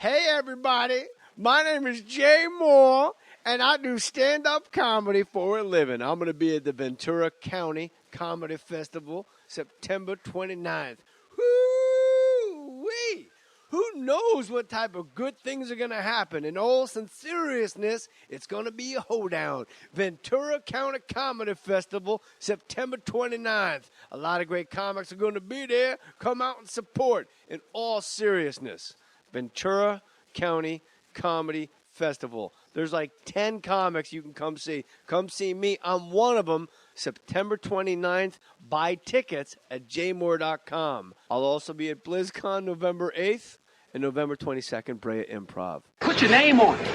Hey, everybody. My name is Jay Mohr, and I do stand-up comedy for a living. I'm going to be at the Ventura County Comedy Festival September 29th. Woo-wee! Who knows what type of good things are going to happen? In all seriousness, it's going to be a hoedown. Ventura County Comedy Festival, September 29th. A lot of great comics are going to be there. Come out and support. In all seriousness, Ventura County Comedy Festival. There's like 10 comics you can come see. Come see me. I'm one of them. September 29th. Buy tickets at jmohr.com. I'll also be at BlizzCon November 8th and November 22nd, Brea Improv. Put your name on it.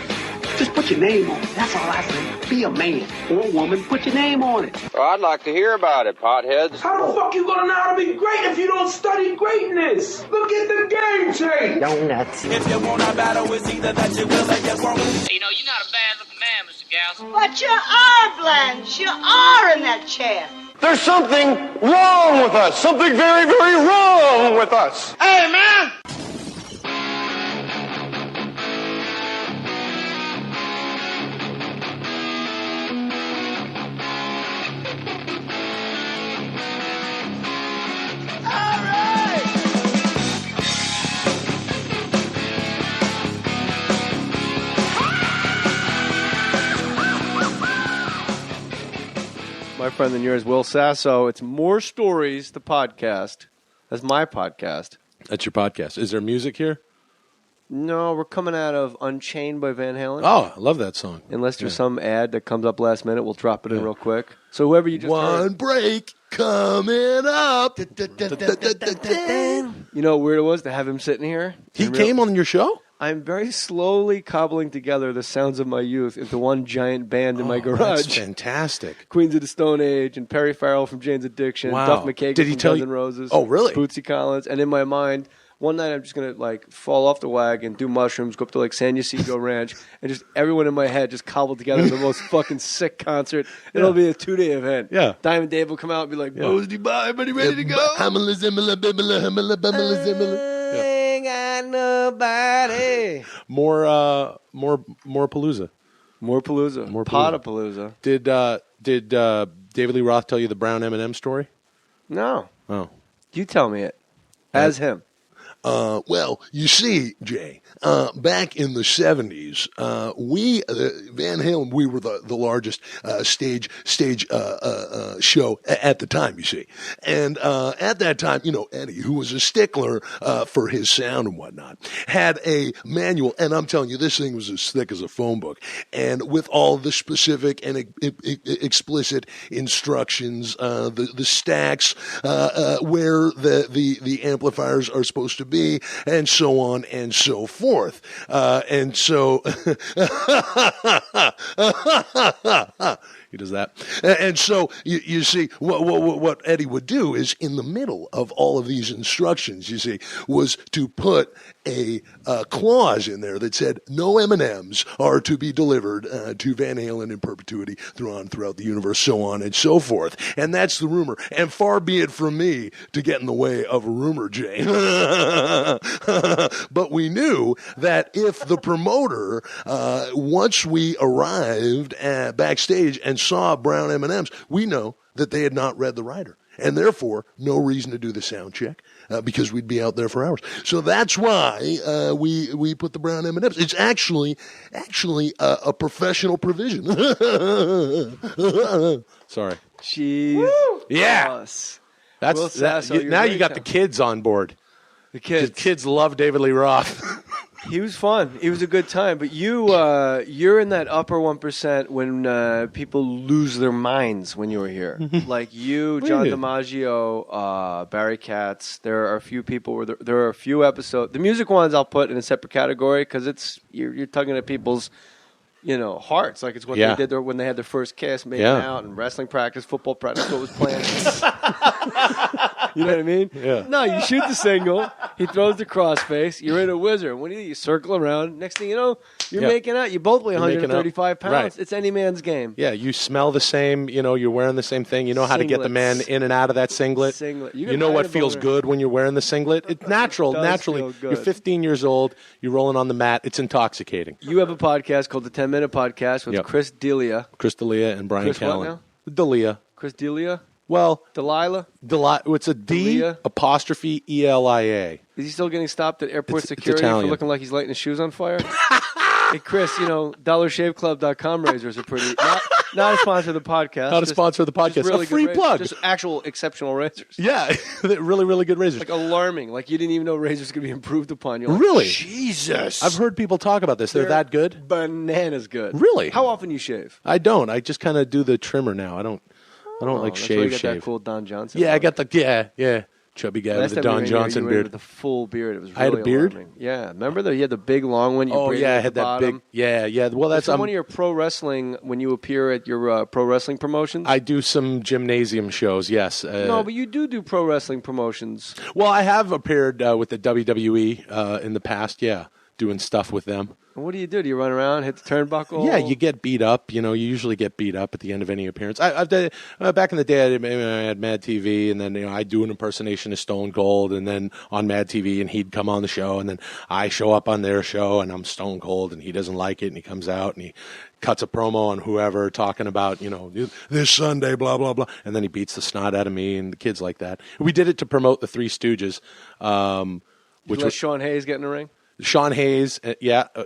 Just put your name on it. That's all I say. Be a man or a woman. Put your name on it. Well, I'd like to hear about it, potheads. How the fuck you gonna know how to be great if you don't study greatness? Look at the game tape. Donuts. If you want a battle, it's either that you will or you won't. You know, you're not a bad-looking man, Mr. Gals. But you are, Blanche. You are in that chair. There's something wrong with us. Something very, very wrong with us. Hey, man! My friend and yours, Will Sasso. It's More Stories, the podcast. That's my podcast. That's your podcast. Is there music here? No, we're coming out of Unchained by Van Halen. Oh, I love that song. Unless there's some ad that comes up last minute, we'll drop it in real quick. So whoever you just One heard, break coming up. you know what weird it was to have him sitting here? He came on your show? I'm very slowly cobbling together the sounds of my youth into one giant band in my garage. That's fantastic. Queens of the Stone Age and Perry Farrell from Jane's Addiction, Wow. Duff McKagan Did he from tell Guns you- N' Roses. Oh, really? Bootsy Collins. And in my mind, one night I'm just going to like fall off the wagon, do mushrooms, go up to like San Ysidro Ranch, and just everyone in my head just cobbled together the most fucking sick concert. It'll be a 2-day event. Yeah. Diamond Dave will come out and be like, Mosey, bye, everybody ready to go? Ain't got nobody. More Palooza. More Palooza. More Potapalooza. Did David Lee Roth tell you the brown M&M story? No. Oh. You tell me it. As him. Well, you see, Jay, back in the 70s, we, Van Halen, we were the largest stage show at the time, you see. And at that time, you know, Eddie, who was a stickler for his sound and whatnot, had a manual, and I'm telling you, this thing was as thick as a phone book, and with all the specific and explicit instructions, the stacks, where the amplifiers are supposed to be, and so on and so forth. And so He does that. And so you see what Eddie would do is in the middle of all of these instructions, you see, was to put a clause in there that said no M&Ms are to be delivered to Van Halen in perpetuity throughout the universe, so on and so forth. And that's the rumor. And far be it from me to get in the way of a rumor, Jay. But we knew that if the promoter, once we arrived backstage and saw brown M&Ms, we know that they had not read the writer. And therefore, no reason to do the sound check because we'd be out there for hours. So that's why we put the brown M&Ms. It's actually a professional provision. Sorry. Jeez. Yeah. Will Sasso, you're now very you got the kids on board. The kids. The kids love David Lee Roth. He was fun. He was a good time. But you're in that upper 1% when people lose their minds when you were here. Like you, John DiMaggio, Barry Katz. There are a few people where there are a few episodes. The music ones I'll put in a separate category because you're tugging at people's hearts. Like it's what they did when they had their first kiss, making out, and wrestling practice, football practice, what was planned. You know what I mean? Yeah. No, you shoot the single. He throws the crossface. You're in a wizard. What do? You circle around. Next thing you know, you're making out. You both weigh 135 pounds. Right. It's any man's game. Yeah, you smell the same. You know, you're wearing the same thing. You know how to get the man in and out of that singlet. You know what feels good when you're wearing the singlet. It's natural. Naturally, you're 15 years old. You're rolling on the mat. It's intoxicating. You have a podcast called the 10-Minute Podcast with Chris D'Elia. Chris D'Elia and Bryan Chris what Callen. now? D'Elia. Chris D'Elia? Well, Delilah? It's a D apostrophe E-L-I-A. Is he still getting stopped at airport security for looking like he's lighting his shoes on fire? Hey, Chris, dollarshaveclub.com razors are pretty... Not a sponsor of the podcast. Not a sponsor of the podcast. Really a free plug. Just actual exceptional razors. Yeah, really, really good razors. Like alarming. Like you didn't even know razors could be improved upon. You're like, really? Jesus. I've heard people talk about this. They're that good? Bananas good. Really? How often you shave? I don't. I just kind of do the trimmer now. I don't like that's shave. why you got that cool Don Johnson. Yeah, I got the chubby guy with the Don Johnson beard. With the full beard. It was really I had a beard? alarming. Yeah. Remember you had the big long one? I had that big. Yeah. Well, that's one of your pro wrestling when you appear at your pro wrestling promotions. I do some gymnasium shows. Yes. No, but you do pro wrestling promotions. Well, I have appeared with the WWE in the past. Yeah, doing stuff with them. And what do? Do you run around, hit the turnbuckle? Yeah, you get beat up. You usually get beat up at the end of any appearance. I've done back in the day. I had Mad TV, and then I do an impersonation of Stone Cold, and then on Mad TV, and he'd come on the show, and then I show up on their show, and I'm Stone Cold, and he doesn't like it, and he comes out and he cuts a promo on whoever talking about this Sunday, blah blah blah, and then he beats the snot out of me and the kids like that. We did it to promote the Three Stooges, which was Sean Hayes get in the ring. Sean Hayes,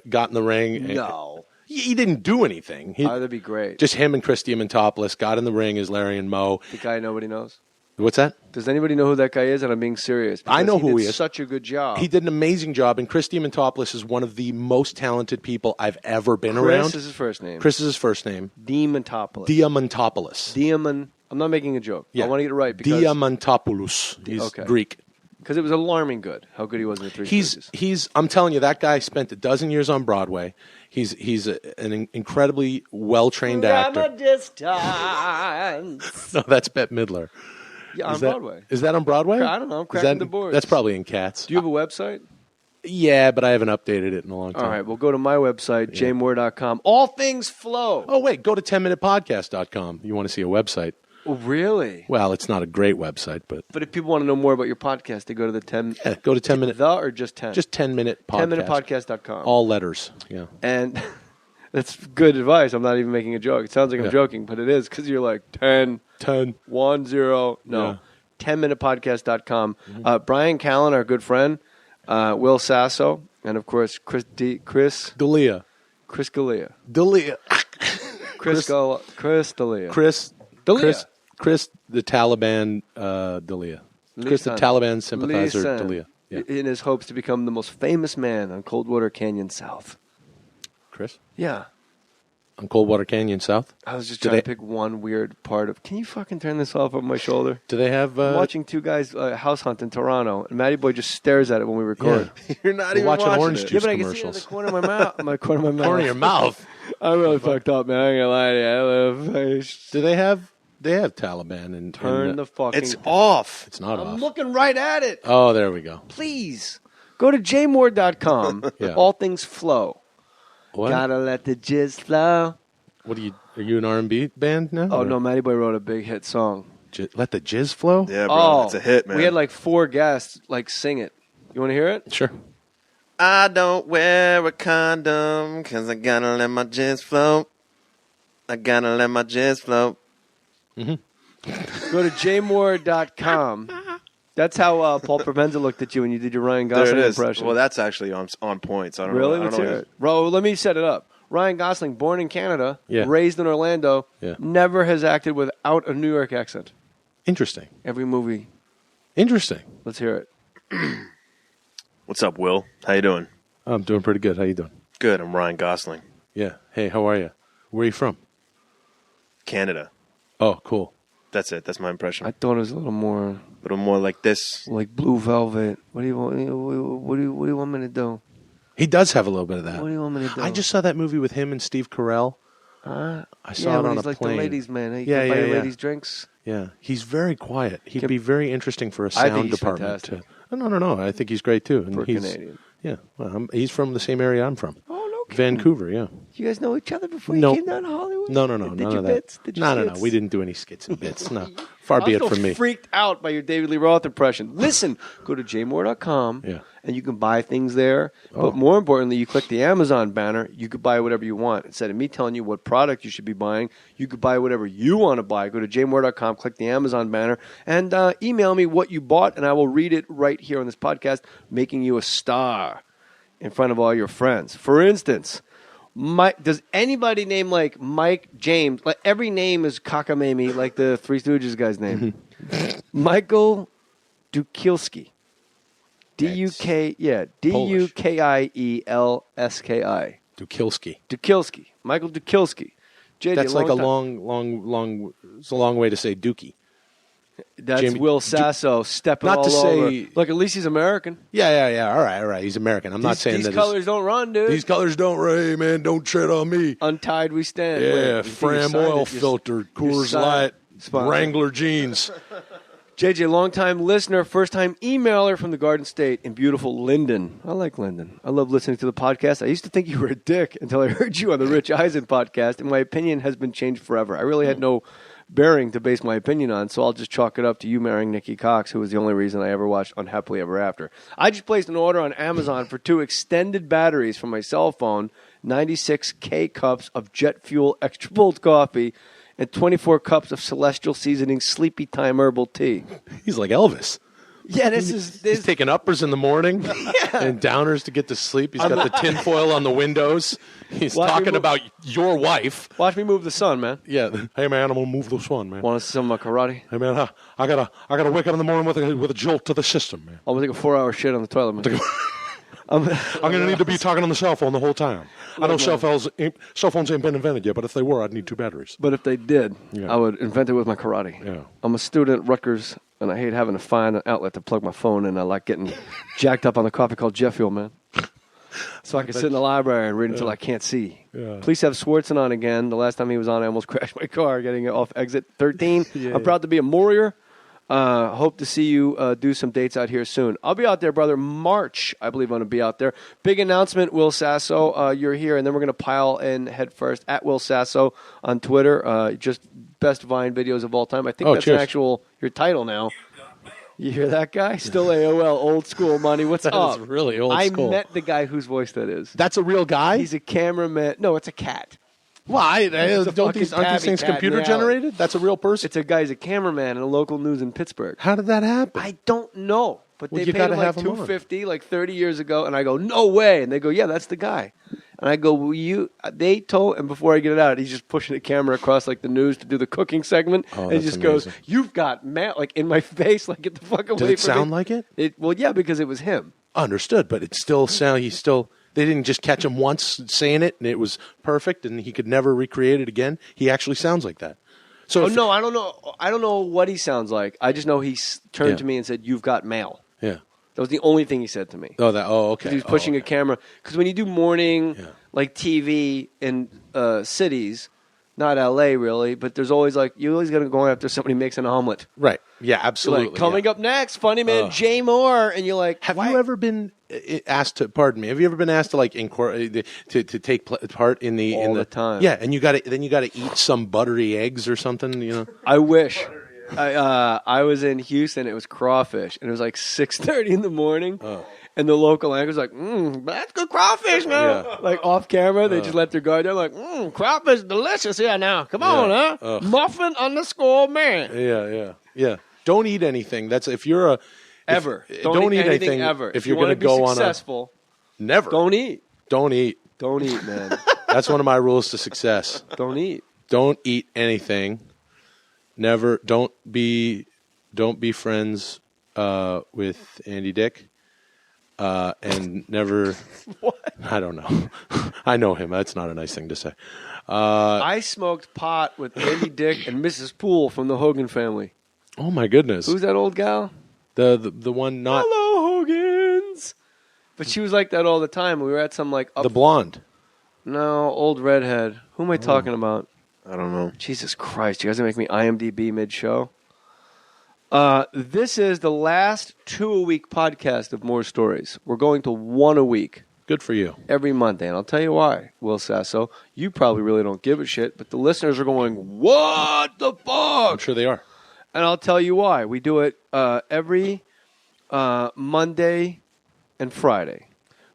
got in the ring. No. He didn't do anything. That'd be great. Just him and Chris Diamantopoulos got in the ring as Larry and Moe. The guy nobody knows. What's that? Does anybody know who that guy is? And I'm being serious. I know who he is. Such a good job. He did an amazing job, and Chris Diamantopoulos is one of the most talented people I've ever been around. Chris is his first name. Diamantopoulos. I'm not making a joke. Yeah. I want to get it right. Because Diamantopoulos. He's Greek. Because it was alarming good how good he was in the Three Stooges. I'm telling you, that guy spent a dozen years on Broadway. He's an incredibly well-trained actor. No, that's Bette Midler. Yeah, on Broadway. Is that on Broadway? I don't know. I'm cracking the boards. That's probably in Cats. Do you have a website? Yeah, but I haven't updated it in a long time. All right, well, go to my website, jmohr.com. All things flow. Oh, wait, go to 10minutepodcast.com. You want to see a website. Oh, really? Well, it's not a great website, but... But if people want to know more about your podcast, they go to the 10... Yeah, go to 10 minute... The or just 10? Just 10-minute podcast. 10minutepodcast.com. All letters, yeah. And that's good advice. I'm not even making a joke. It sounds like I'm joking, but it is because you're like 10, 1, 0. No. Yeah. 10minutepodcast.com. Bryan Callen, our good friend, Will Sasso, and of course, Chris D'Elia. Chris D'Elia. D'Elia. Chris D'Elia. Chris, the Taliban D'Elia. Chris, the Taliban sympathizer D'Elia. Yeah. In his hopes to become the most famous man on Coldwater Canyon South. Chris? Yeah. On Coldwater Canyon South? I was just trying to pick one weird part of... Can you fucking turn this off over my shoulder? Do they have... I'm watching two guys house hunt in Toronto, and Matty Boy just stares at it when we record. Yeah. You're not even watching Orange Juice but I commercials. can see it in the corner of my mouth. Corner of your mouth? I'm really fucked up, man. I ain't gonna lie to you. I live face. Do they have... They have Taliban and... Turn the fucking... It's off. It's not off. I'm looking right at it. Oh, there we go. Please. Go to jmohr.com. Yeah. All things flow. What? Gotta let the jizz flow. Are you an R&B band now? Oh, no. Matty Boy wrote a big hit song. Let the jizz flow? Yeah, bro. It's a hit, man. We had like 4 guests sing it. You want to hear it? Sure. I don't wear a condom because I gotta let my jizz flow. I gotta let my jizz flow. Mm-hmm. Go to jmohr.com. That's how Paul Provenza looked at you when you did your Ryan Gosling impression. Well, that's actually on point. So I don't really? know. Let's hear it. Bro, let me set it up. Ryan Gosling, born in Canada, Yeah. raised in Orlando, Yeah. never has acted without a New York accent. Interesting. Every movie. Interesting. Let's hear it. What's up, Will? How you doing? I'm doing pretty good. How you doing? Good. I'm Ryan Gosling. Yeah. Hey, how are you? Where are you from? Canada. Oh, cool. That's it. That's my impression. I thought it was a little more like this. Like Blue Velvet. What do you want? What do you want me to do? He does have a little bit of that. What do you want me to do? I just saw that movie with him and Steve Carell. I saw it on a like plane. the ladies' man. He Yeah, can buy yeah, you yeah. ladies drinks. Yeah, he's very quiet. He'd be very interesting for a sound department. No. I think he's great too. And For a he's Canadian. Yeah, well, he's from the same area I'm from. Oh, no kidding. Vancouver, yeah. You guys know each other before Nope. you came down to Hollywood? No. Did None you of that. bits? Did you No. skits? We didn't do any skits and bits. No. Far be I'm it still from me. freaked out by your David Lee Roth impression. Listen, go to jmohr.com, and you can buy things there. But more importantly, you click the Amazon banner, you could buy whatever you want. Instead of me telling you what product you should be buying, you could buy whatever you want to buy. Go to jmohr.com, click the Amazon banner, and email me what you bought, and I will read it right here on this podcast, making you a star in front of all your friends. For instance, does anybody name like Mike James? Like every name is cockamamie, like the Three Stooges guy's name. Michael Dukilski. D-U-K-I-E-L-S-K-I. Dukilski. Michael Dukilski. JJ, That's like a time. long. It's a long way to say Dookie. That's Jamie, Will Sasso stepping not all to say- over. Look, at least he's American. Yeah. All right. He's American. I'm not saying these that colors don't run, dude. These colors don't rain, man. Don't tread on me. Untied we stand. Yeah, Wait, you think you Fram signed oil it? You're- filter, you're Coors signed- Light, sponsor. Wrangler jeans. JJ, longtime listener, first-time emailer from the Garden State in beautiful Linden. I like Linden. I love listening to the podcast. I used to think you were a dick until I heard you on the Rich Eisen podcast, and my opinion has been changed forever. I really had no bearing to base my opinion on, so I'll just chalk it up to you marrying Nikki Cox, who was the only reason I ever watched Unhappily Ever After. I just placed an order on Amazon for 2 extended batteries for my cell phone, 96 K cups of jet fuel extra bold coffee, and 24 cups of Celestial Seasoning Sleepy Time herbal tea. He's like Elvis. Yeah, He's taking uppers in the morning and downers to get to sleep. He's got the tinfoil on the windows. He's talking about your wife. Watch me move the sun, man. Yeah. Hey, man, I'm going to move this one, man. Want to see some of my karate? Hey, man, I gotta wake up in the morning with a jolt to the system, man. I'm going to take a 4-hour shit on the toilet, man. I'm going to need to be talking on the cell phone the whole time. I know cell phones ain't been invented yet, but if they were, I'd need 2 batteries. But if they did, I would invent it with my karate. Yeah. I'm a student at Rutgers, and I hate having to find an outlet to plug my phone in. I like getting jacked up on the coffee called Jet Fuel, man. So I can sit in the library and read until I can't see. Yeah. Please have Swartzen on again. The last time he was on, I almost crashed my car getting it off exit 13. I'm proud to be a Mohr. Hope to see you do some dates out here soon. I'll be out there, brother. March, I believe I'm going to be out there. Big announcement, Will Sasso. You're here, and then we're going to pile in head first at Will Sasso on Twitter. Just best Vine videos of all time. I think that's your title now. You hear that guy? Still AOL, old school money. What's up? That is really old school. I met the guy whose voice that is. That's a real guy? He's a cameraman. No, it's a cat. Why? It's Aren't these things computer generated? That's a real person? It's a guy. He's a cameraman in a local news in Pittsburgh. How did that happen? I don't know. But they you paid gotta him like have him on. $250 like 30 years ago, and I go, no way. And they go, yeah, that's the guy. And I go, they told, and before I get it out, he's just pushing the camera across like the news to do the cooking segment. Oh, and he that's just amazing. goes, you've got mail, like in my face, like get the fuck away from me. Did it sound like it? Well, yeah, because it was him. Understood, but it still they didn't just catch him once saying it and it was perfect and he could never recreate it again. He actually sounds like that. So No, I don't know. I don't know what he sounds like. I just know he turned to me and said, you've got mail. Yeah. That was the only thing he said to me. Okay. He was pushing a camera. Because when you do morning, like TV in cities, not L.A. really, but there's always like, you always got to go after somebody makes an omelet. Right. Yeah, absolutely. Like, coming up next, funny man, Jay Mohr. And you're like, have you ever been asked to, pardon me, have you ever been asked to like to take part in the... All the time. Yeah, and you got to eat some buttery eggs or something, you know? I wish. I was in Houston. It was crawfish, and it was like 6:30 in the morning. And the local anchor's like, that's good crawfish, man. Yeah. Like off camera, they just let their guard down. Like, crawfish delicious here now. Come on, huh? Muffin _man. Yeah. Don't eat anything. That's if you're a Ever. Don't eat anything ever. If you're going to go be successful, never. don't eat. Don't eat. Don't eat, man. That's one of my rules to success. Don't eat. Don't eat anything. Never. Don't be friends with Andy Dick. And never. What? I don't know. I know him. That's not a nice thing to say. I smoked pot with Andy Dick and Mrs. Poole from the Hogan family. Oh my goodness. Who's that old gal? The one not Hello, Hogans. But she was like that all the time. We were at some like the blonde. No, old redhead. Who am I talking about? I don't know. Jesus Christ, you guys are making me IMDb mid-show. This is the last 2-a-week podcast of More Stories. We're going to 1 a week. Good for you. Every Monday, and I'll tell you why, Will Sasso. You probably really don't give a shit, but the listeners are going, what the fuck? I'm sure they are. And I'll tell you why. We do it every Monday and Friday.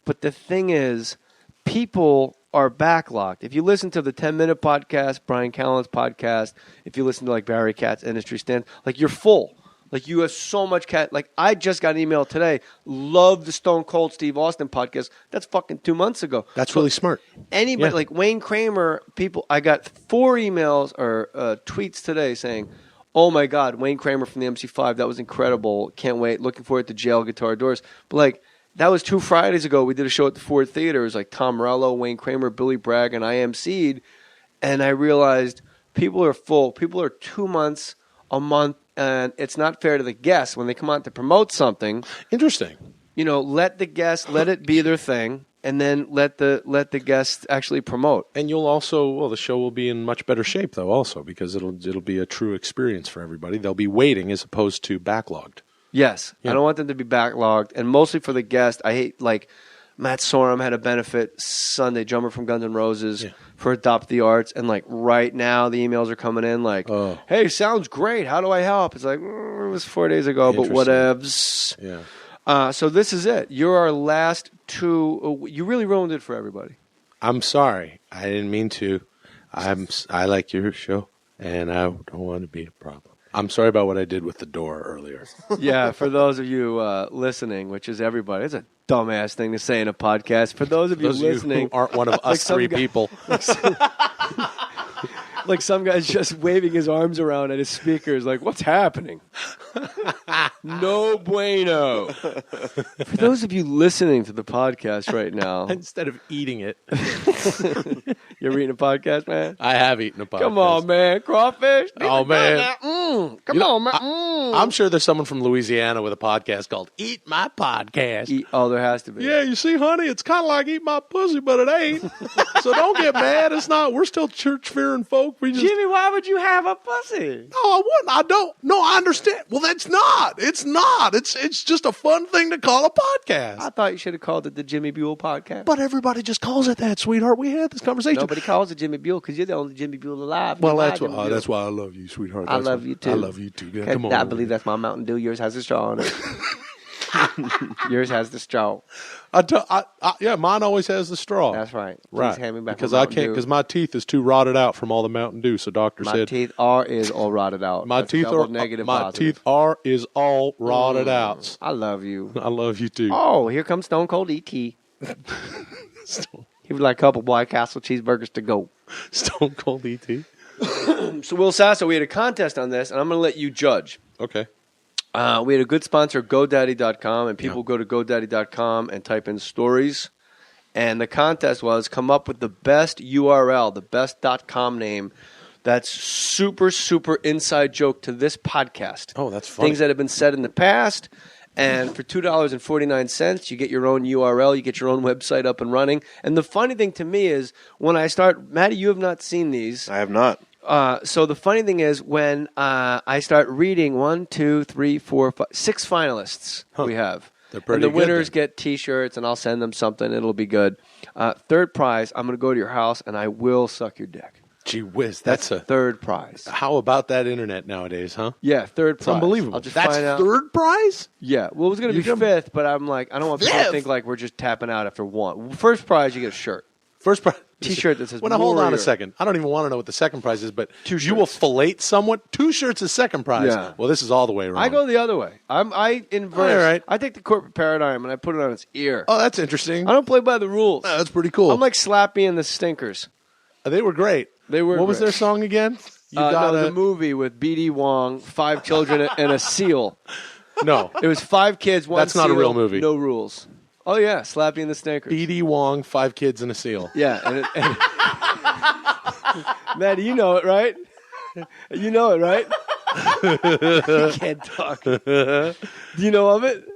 But the thing is, people are backlogged. If you listen to the 10-minute podcast, Bryan Callen's podcast, if you listen to like Barry Katz's Industry Stand, like you're full. Like you have so much cat. Like I just got an email today. Love the Stone Cold Steve Austin podcast. That's fucking 2 months ago. That's really smart. Anybody like Wayne Kramer, people. I got 4 emails or tweets today saying, "Oh my God, Wayne Kramer from the MC5. That was incredible. Can't wait. Looking forward to Jail Guitar Doors." But like that was 2 Fridays ago. We did a show at the Ford Theater. It was like Tom Morello, Wayne Kramer, Billy Bragg, and I MC'd. And I realized people are full. People are 2 months, a month. And it's not fair to the guests when they come on to promote something. Interesting. You know, let the guests, let it be their thing, and then let the guests actually promote. And you'll also, the show will be in much better shape though, also because it'll be a true experience for everybody. They'll be waiting as opposed to backlogged. Yes, yeah. I don't want them to be backlogged, and mostly for the guest. I hate like Matt Sorum had a benefit Sunday, drummer from Guns N' Roses. Yeah. For Adopt the Arts, and like right now the emails are coming in like, hey, sounds great, how do I help? It's like, it was 4 days ago, but whatevs. Yeah. So this is it. You're our last 2. You really ruined it for everybody. I'm sorry. I didn't mean to. I like your show, and I don't want to be a problem. I'm sorry about what I did with the door earlier. Yeah, for those of you listening, which is everybody, it's a dumbass thing to say in a podcast. For those of you listening, who aren't one of us 3 people. Like some guy's just waving his arms around at his speakers like, what's happening? No bueno. For those of you listening to the podcast right now. Instead of eating it. You ever eaten a podcast, man? I have eaten a podcast. Come on, man. Crawfish? Oh, man. Come on, man. I'm sure there's someone from Louisiana with a podcast called Eat My Podcast. There has to be. Yeah, you see, honey, it's kind of like Eat My Pussy, but it ain't. So don't get mad. It's not. We're still church-fearing folk. Jimmy, why would you have a pussy? No, I wouldn't. I don't. No, I understand. Well, that's not. It's not. It's just a fun thing to call a podcast. I thought you should have called it the Jimmy Buell Podcast. But everybody just calls it that, sweetheart. We had this conversation. Nobody calls it Jimmy Buell because you're the only Jimmy Buell alive. Well, that's why I love you, sweetheart. I love you, too. I love you, too. Come on. I believe that's my Mountain Dew. Yours has a straw on it. Yours has the straw. Yeah, mine always has the straw. That's right. Please right. hand me back because my I Mountain can't. Dew. Because my teeth is too rotted out from all the Mountain Dew. So doctor said my teeth is all rotted out. My That's teeth are negative. My positive. teeth is all rotted out. I love you. I love you too. Oh, here comes Stone Cold E.T. He would like a couple White Castle cheeseburgers to go. Stone Cold E.T. So Will Sasso, we had a contest on this, and I'm going to let you judge. Okay. We had a good sponsor, GoDaddy.com, and people go to GoDaddy.com and type in stories. And the contest was come up with the best URL, the best .com name that's super, super inside joke to this podcast. Oh, that's funny. Things that have been said in the past. And for $2.49, you get your own URL, you get your own website up and running. And the funny thing to me is when I start, Maddie, you have not seen these. I have not. So the funny thing is when I start reading 1, 2, 3, 4, 5, 6 finalists we have. They're pretty and the winners good, get T-shirts, and I'll send them something. It'll be good. Third prize, I'm going to go to your house, and I will suck your dick. Gee whiz, that's a third prize. How about that internet nowadays, huh? Yeah, third prize. It's unbelievable. I'll just that's find out. Third prize? Yeah. Well, it was going to be fifth, but I'm like, I don't want people to think like we're just tapping out after one. First prize, you get a shirt. First prize. T-shirt that says Well, now hold on a second. I don't even want to know what the second prize is, but you will fillet someone. 2 shirts is second prize. Yeah. Well, this is all the way around. I go the other way. I inverse. All right. I take the corporate paradigm and I put it on its ear. Oh, that's interesting. I don't play by the rules. No, that's pretty cool. I'm like Slappy and the Stinkers. They were great. They were. What was great. their song again? The movie with B.D. Wong, 5 children and a seal. No, it was 5 kids. One That's not a seal, real movie. No rules. Oh yeah, Slappy and the Stinkers. B.D. Wong, 5 kids and a seal. Yeah, and Maddie, you know it, right? You know it, right? You can't talk. Do you know of it?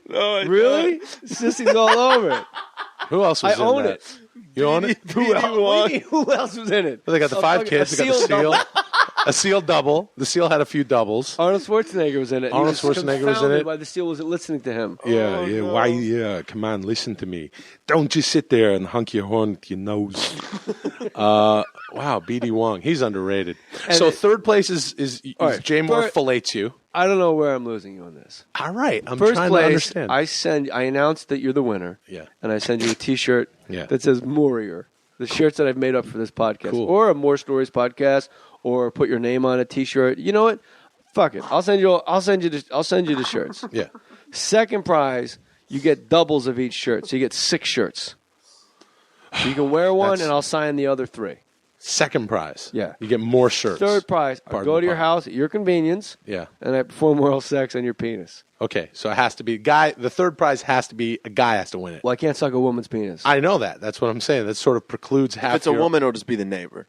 No, I really? Sissy's all over it. Who else was I in own that? it. You own it? Who else was in it? Well, they got the 5 kids. They got the seal. A seal double. The seal had a few doubles. Arnold Schwarzenegger was in it. Arnold Schwarzenegger was in it. Why the seal wasn't listening to him. Yeah, yeah. No. Why? Yeah, come on, listen to me. Don't just sit there and hunk your horn with your nose. Wow, BD Wong. He's underrated. And so third place is right, Jay Mohr fillets you. I don't know where I'm losing you on this. All right, I'm First trying place, to understand. I announced that you're the winner. Yeah. And I send you a T-shirt that says Mohrier. The shirts that I've made up for this podcast, cool. Or a More Stories podcast, or put your name on a T-shirt. You know what? Fuck it. I'll send you the shirts. Yeah. Second prize, you get doubles of each shirt, so you get 6 shirts. So you can wear one, and I'll sign the other 3. Second prize. Yeah. You get more shirts. Third prize, I go to your house at your convenience. Yeah. And I perform oral sex on your penis. Okay, so it has to be the third prize has to be a guy has to win it. Well, I can't suck a woman's penis. I know that. That's what I'm saying. That sort of precludes half. If it's a woman, it'll just be the neighbor.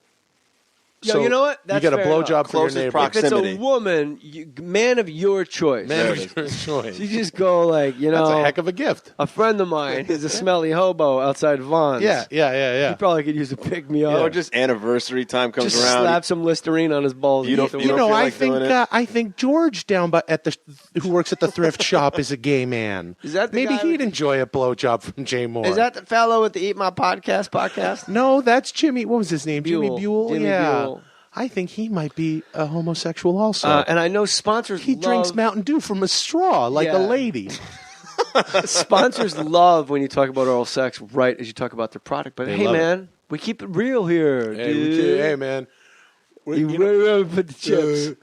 So you know what? That's you get a fair blowjob for your neighbor. Proximity. If it's a woman, man of your choice. Man of your choice. You just go like, That's a heck of a gift. A friend of mine is a smelly hobo outside Vaughn's. Yeah. He probably could use a pick me up. Or just anniversary time comes just around. slap some Listerine on his balls. I think George down who works at the thrift shop is a gay man. Is that maybe he'd enjoy a blowjob from Jay Mohr? Is that the fellow with the Eat My podcast? No, that's Jimmy. What was his name? Buell. Jimmy Buell. Jimmy Buell. I think he might be a homosexual also. And I know sponsors He drinks Mountain Dew from a straw like a lady. Sponsors love when you talk about oral sex right as you talk about their product. But hey, man, we keep it real here, dude. Hey, man. You put the chips.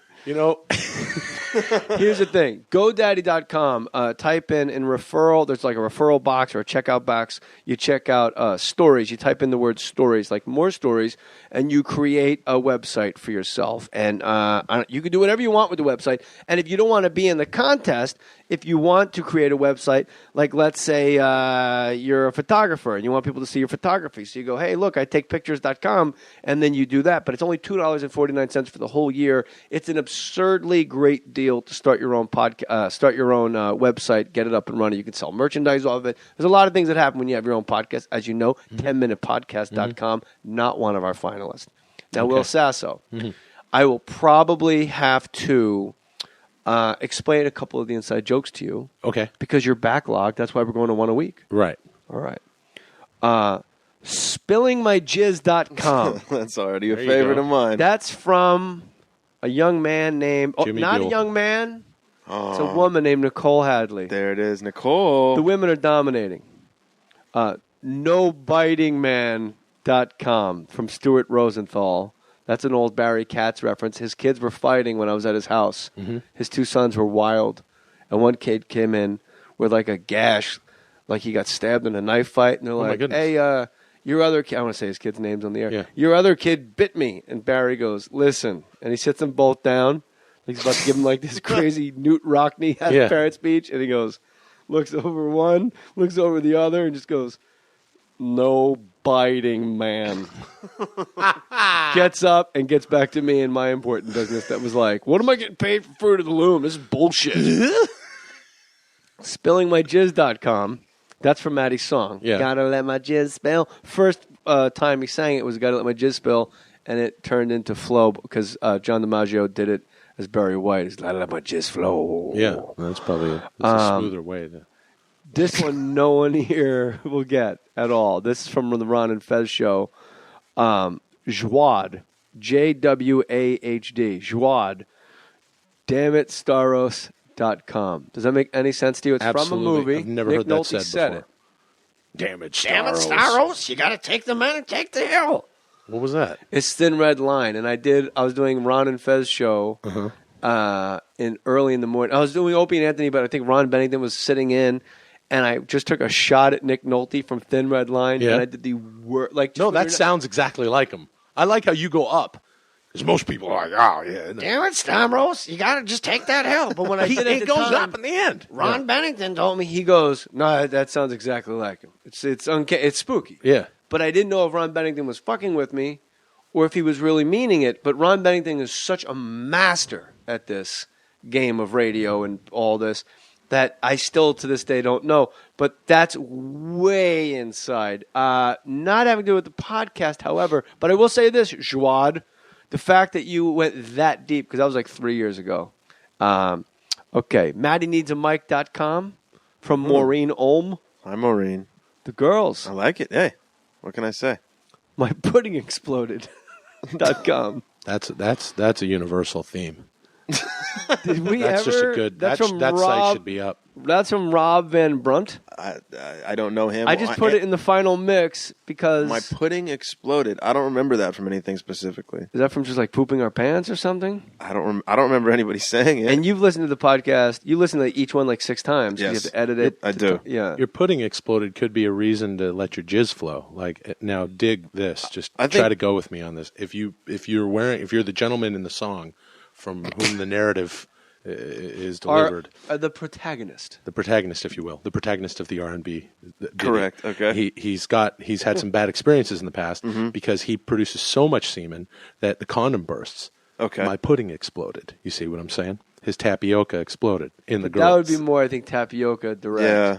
Here's the thing. GoDaddy.com, type in referral. There's like a referral box or a checkout box. You check out stories. You type in the word stories, like more stories, and you create a website for yourself. And you can do whatever you want with the website. And if you don't want to be in the contest, if you want to create a website, like let's say you're a photographer and you want people to see your photography. So you go, hey, look, I take pictures.com, and then you do that. But it's only $2.49 for the whole year. It's an absurdly great deal to start your own start your own website, get it up and running. You can sell merchandise off of it. There's a lot of things that happen when you have your own podcast. As you know, 10minutepodcast.com, not one of our finalists. Now, Will Sasso, I will probably have to explain a couple of the inside jokes to you. Okay. Because you're backlogged. That's why we're going to one a week. Right. All right. Spillingmyjizz.com. That's already a favorite of mine. That's from a young man named... Jimmy not Buell. a young man. It's a woman named Nicole Hadley. There it is, Nicole. The women are dominating. NoBitingMan.com from Stuart Rosenthal. That's an old Barry Katz reference. His kids were fighting when I was at his house. His 2 sons were wild. And one kid came in with like a gash, like he got stabbed in a knife fight. And they're like, hey, your other kid, I want to say his kid's names on the air. Yeah. Your other kid bit me. And Barry goes, listen. And he sits them both down. He's about to give him like this crazy Newt Rockney parent speech. And he goes, looks over one, looks over the other, and just goes, no biting man. Gets up and gets back to me in my important business that was like, what am I getting paid for Fruit of the Loom? This is bullshit. Spillingmyjizz.com. That's from Maddie's song. Yeah. Gotta let my jizz spill. First time he sang it was Gotta Let My Jizz Spill, and it turned into Flow because John DiMaggio did it as Barry White. He's Gotta Let My Jizz Flow. Yeah, that's probably a smoother way. This one no one here will get at all. This is from the Ron and Fez show. Jwad. Jwahd. Jwad. DammitStaros.com. Does that make any sense to you? It's Absolutely. from a movie. I've never Nick heard that Nolte said before. it. Damn it, Damn it, Staros. You got to take the man and take the hill. What was that? It's Thin Red Line. And I was doing Ron and Fez show early in the morning. I was doing Opie and Anthony, but I think Ron Bennington was sitting in. And I just took a shot at Nick Nolte from Thin Red Line. Yeah. And I did the word. Like, No, that sounds exactly like him. I like how you go up. Because most people are like, oh, yeah. Damn it, Stavros. You got to just take that hill. But when I did it goes up in the end. Ron Bennington told me. He goes, no, that sounds exactly like him. It's spooky. Yeah. But I didn't know if Ron Bennington was fucking with me or if he was really meaning it. But Ron Bennington is such a master at this game of radio and all this. that I still to this day don't know. But that's way inside. Not having to do with the podcast, however. But I will say this, Joad, the fact that you went that deep, because that was like 3 years ago. Okay, MaddieNeedsAMic.com from Maureen Olm. Hi, Maureen. The girls. I like it. Hey, what can I say? My pudding exploded.com. That's a universal theme. Did we That's ever? just a good. That's from that Rob, site should be up. That's from Rob Van Brunt. I don't know him. I just put it in the final mix because my pudding exploded. I don't remember that from anything specifically. Is that from just like pooping our pants or something? I don't remember anybody saying it. And you've listened to the podcast. You listen to each one like 6 times. Yes. You have to edit it. I do. Yeah. Your pudding exploded could be a reason to let your jizz flow. Like now, dig this. Just I try think- to go with me on this. If you're the gentleman in the song from whom the narrative is delivered. The protagonist. The protagonist, if you will, the protagonist of the R&B. Correct. Okay. He's had some bad experiences in the past because he produces so much semen that the condom bursts. Okay. My pudding exploded. You see what I'm saying? His tapioca exploded in the girls. That would be more, I think, tapioca direct. Yeah.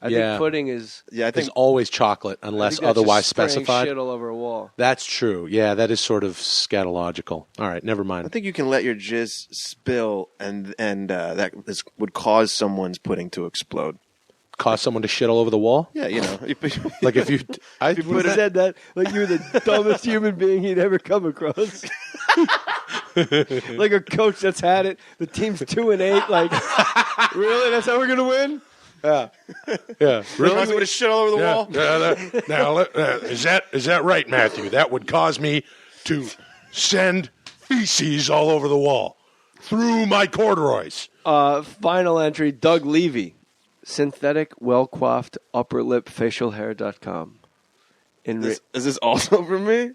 I think pudding is. Yeah, I think There's always chocolate unless that's otherwise just spraying specified. Shit all over a wall. That's true. Yeah, that is sort of scatological. All right, never mind. I think you can let your jizz spill, and that would cause someone's pudding to explode. Cause someone to shit all over the wall? Yeah, you know. Like if you, I If you said that like you were the dumbest human being he'd ever come across. Like a coach that's had it. The team's 2-8. Like, really? That's how we're gonna win? Yeah. Really? Somebody to shit all over the wall? Now, is that right, Matthew? That would cause me to send feces all over the wall through my corduroys. Final entry, Doug Levy. Synthetic, well-coiffed, upper lip facial hair.com. Is this also for me?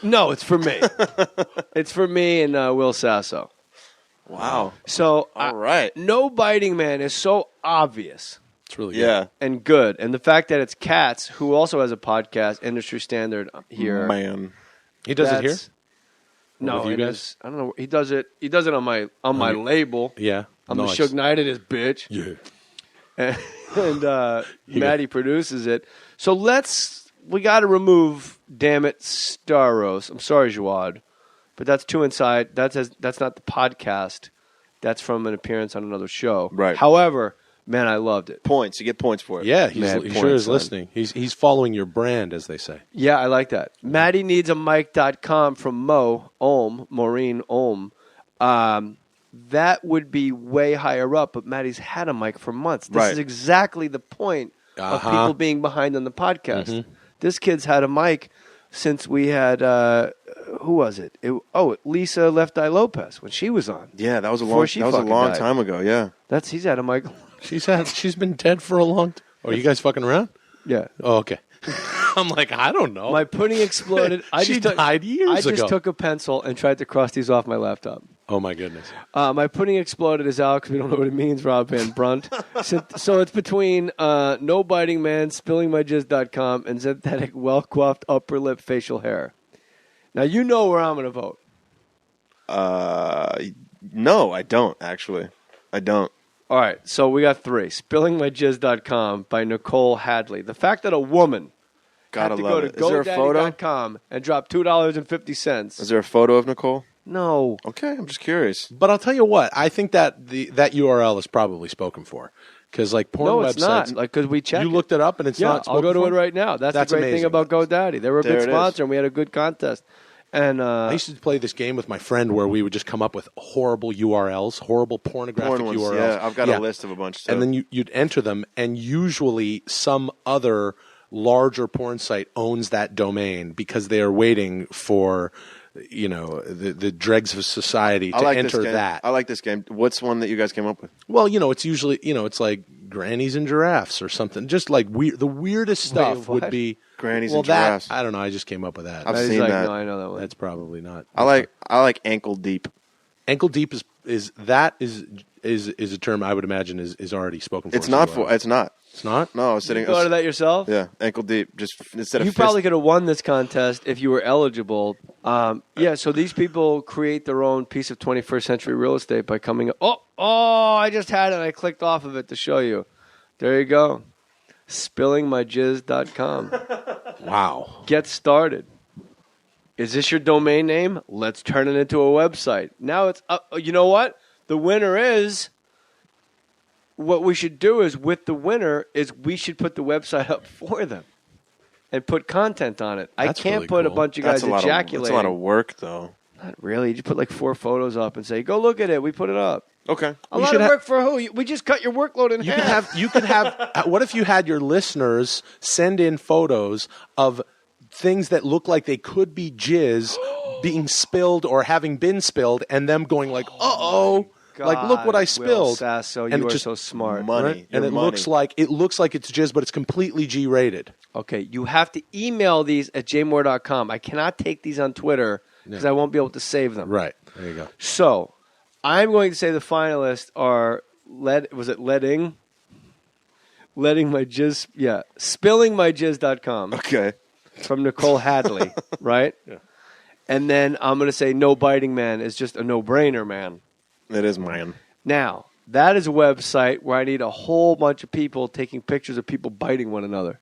No, it's for me. It's for me and Will Sasso. Wow. So, all right. No Biting Man is so obvious. It's really good. Yeah. And good. And the fact that it's Katz, who also has a podcast, industry standard here. Man. He does it here? No, With you guys? I don't know. He does it on my label. Yeah. I'm the Nice. Suge Knight of this bitch. Yeah. And Maddie produces it. So we got to remove, damn it, Staros. I'm sorry, Joad, but that's too inside. That's not the podcast. That's from an appearance on another show. Right. However, man, I loved it. Points. You get points for it. Yeah, he Mad sure is points, listening. He's following your brand, as they say. Yeah, I like that. MaddieNeedsAMic.com from Maureen Olm. That would be way higher up, but Maddie's had a mic for months. This is exactly the point of people being behind on the podcast. Mm-hmm. This kid's had a mic since we had, who was it? Lisa Left Eye Lopez when she was on. Yeah, that was a Before long. she That was a fucking long died. time ago. Yeah. He's had a mic. She's been dead for a long time. Oh, you guys fucking around? Yeah. Oh, okay. I'm like, I don't know. My pudding exploded. She died years I ago. just took a pencil and tried to cross these off my laptop. Oh, my goodness. My pudding exploded is out because we don't know what it means, Rob Van Brunt. So it's between No Biting Man, SpillingMyJizz.com, and synthetic, well-coiffed upper lip facial hair. Now, you know where I'm going to vote. No, I don't, actually. I don't. All right, so we got 3. SpillingMyJizz.com by Nicole Hadley. The fact that a woman Gotta had to love go it. to Is there a photo? GoDaddy.com and drop $2.50. Is there a photo of Nicole? No. Okay, I'm just curious. But I'll tell you what. I think that that URL is probably spoken for. Because, like, porn No, websites... it's not. Like, because we checked. You looked it up and it's not I'll go spoken to for? it right now. That's the great thing amazing. about GoDaddy. They were a There good it is. sponsor, and we had a good contest. And I used to play this game with my friend where we would just come up with horrible URLs, horrible pornographic Porn ones, URLs. yeah. I've got a list of a bunch, too. And then you'd enter them, and usually some other larger porn site owns that domain because they are waiting for, the dregs of society to enter that. I like this game. What's one that you guys came up with? Well, it's usually, it's like grannies and giraffes or something. Just like the weirdest stuff would be Grannies well, and giraffes. I don't know. I just came up with that. I've seen that. No, I know that one. That's probably not. I like ankle deep. Ankle deep is a term I would imagine is already spoken for. It's not for. It's not. It's not. No, I was sitting. You thought of that yourself? Yeah, ankle deep. Just instead of You probably could have won this contest if you were eligible. So these people create their own piece of 21st century real estate by coming up. Oh, I just had it. I clicked off of it to show you. There you go. Spillingmyjizz.com. Wow. Get started. Is this your domain name? Let's turn it into a website. Now it's up. You know what? The winner is... What we should do is, with the winner, is we should put the website up for them and put content on it. That's I can't really put a cool. bunch of guys ejaculating. That's a lot of work, though. Not really. You just put like 4 photos up and say, go look at it. We put it up. Okay. A lot of work for who? We just cut your workload in half. You could have. What if you had your listeners send in photos of things that look like they could be jizz being spilled or having been spilled, and them going like, "Uh-oh." Like, look what I spilled. Sasso, and you are just so smart. Money. Right? And it looks like it's jizz, but it's completely G-rated. Okay, you have to email these at jmohr.com. I cannot take these on Twitter because I won't be able to save them. Right. There you go. So, I'm going to say the finalists are Letting my jizz, spillingmyjizz.com. Okay. From Nicole Hadley, right? Yeah. And then I'm going to say No Biting Man is just a no-brainer, man. It is mine. Now, that is a website where I need a whole bunch of people taking pictures of people biting one another.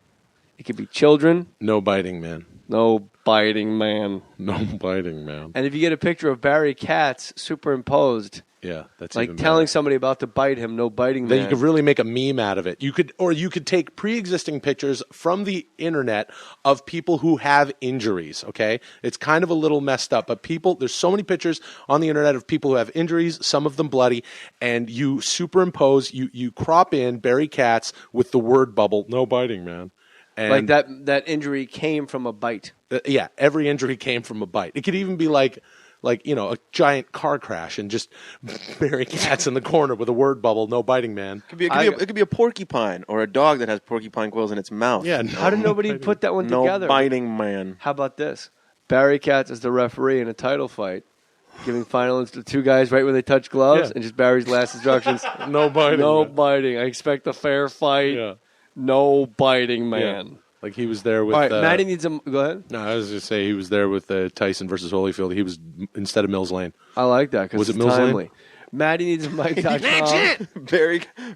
It could be children. No biting, man. No biting, man. No biting, man. And if you get a picture of Barry Katz superimposed, yeah, that's like even telling better. somebody about to bite him, no biting, Then man. you could really make a meme out of it. You could take pre-existing pictures from the internet of people who have injuries, okay? It's kind of a little messed up, but there's so many pictures on the internet of people who have injuries, some of them bloody, and you superimpose, you crop in Barry Katz with the word bubble, no biting, man. And like that injury came from a bite. Yeah, every injury came from a bite. It could even be like a giant car crash and just Barry Katz in the corner with a word bubble, no biting, man. It could be a porcupine or a dog that has porcupine quills in its mouth. Yeah. How did nobody put that one no together? No biting, man. How about this? Barry Katz is the referee in a title fight, giving finals to 2 guys right when they touch gloves, and just Barry's last instructions. No biting. No man. biting. I expect a fair fight. Yeah. No biting, man. Yeah. Like he was there with. All right, Maddie needs a. Go ahead. No, I was going to say he was there with Tyson versus Holyfield. He was instead of Mills Lane. I like that because Was it's it Mills timely. Lane? Maddie needs a mic.com.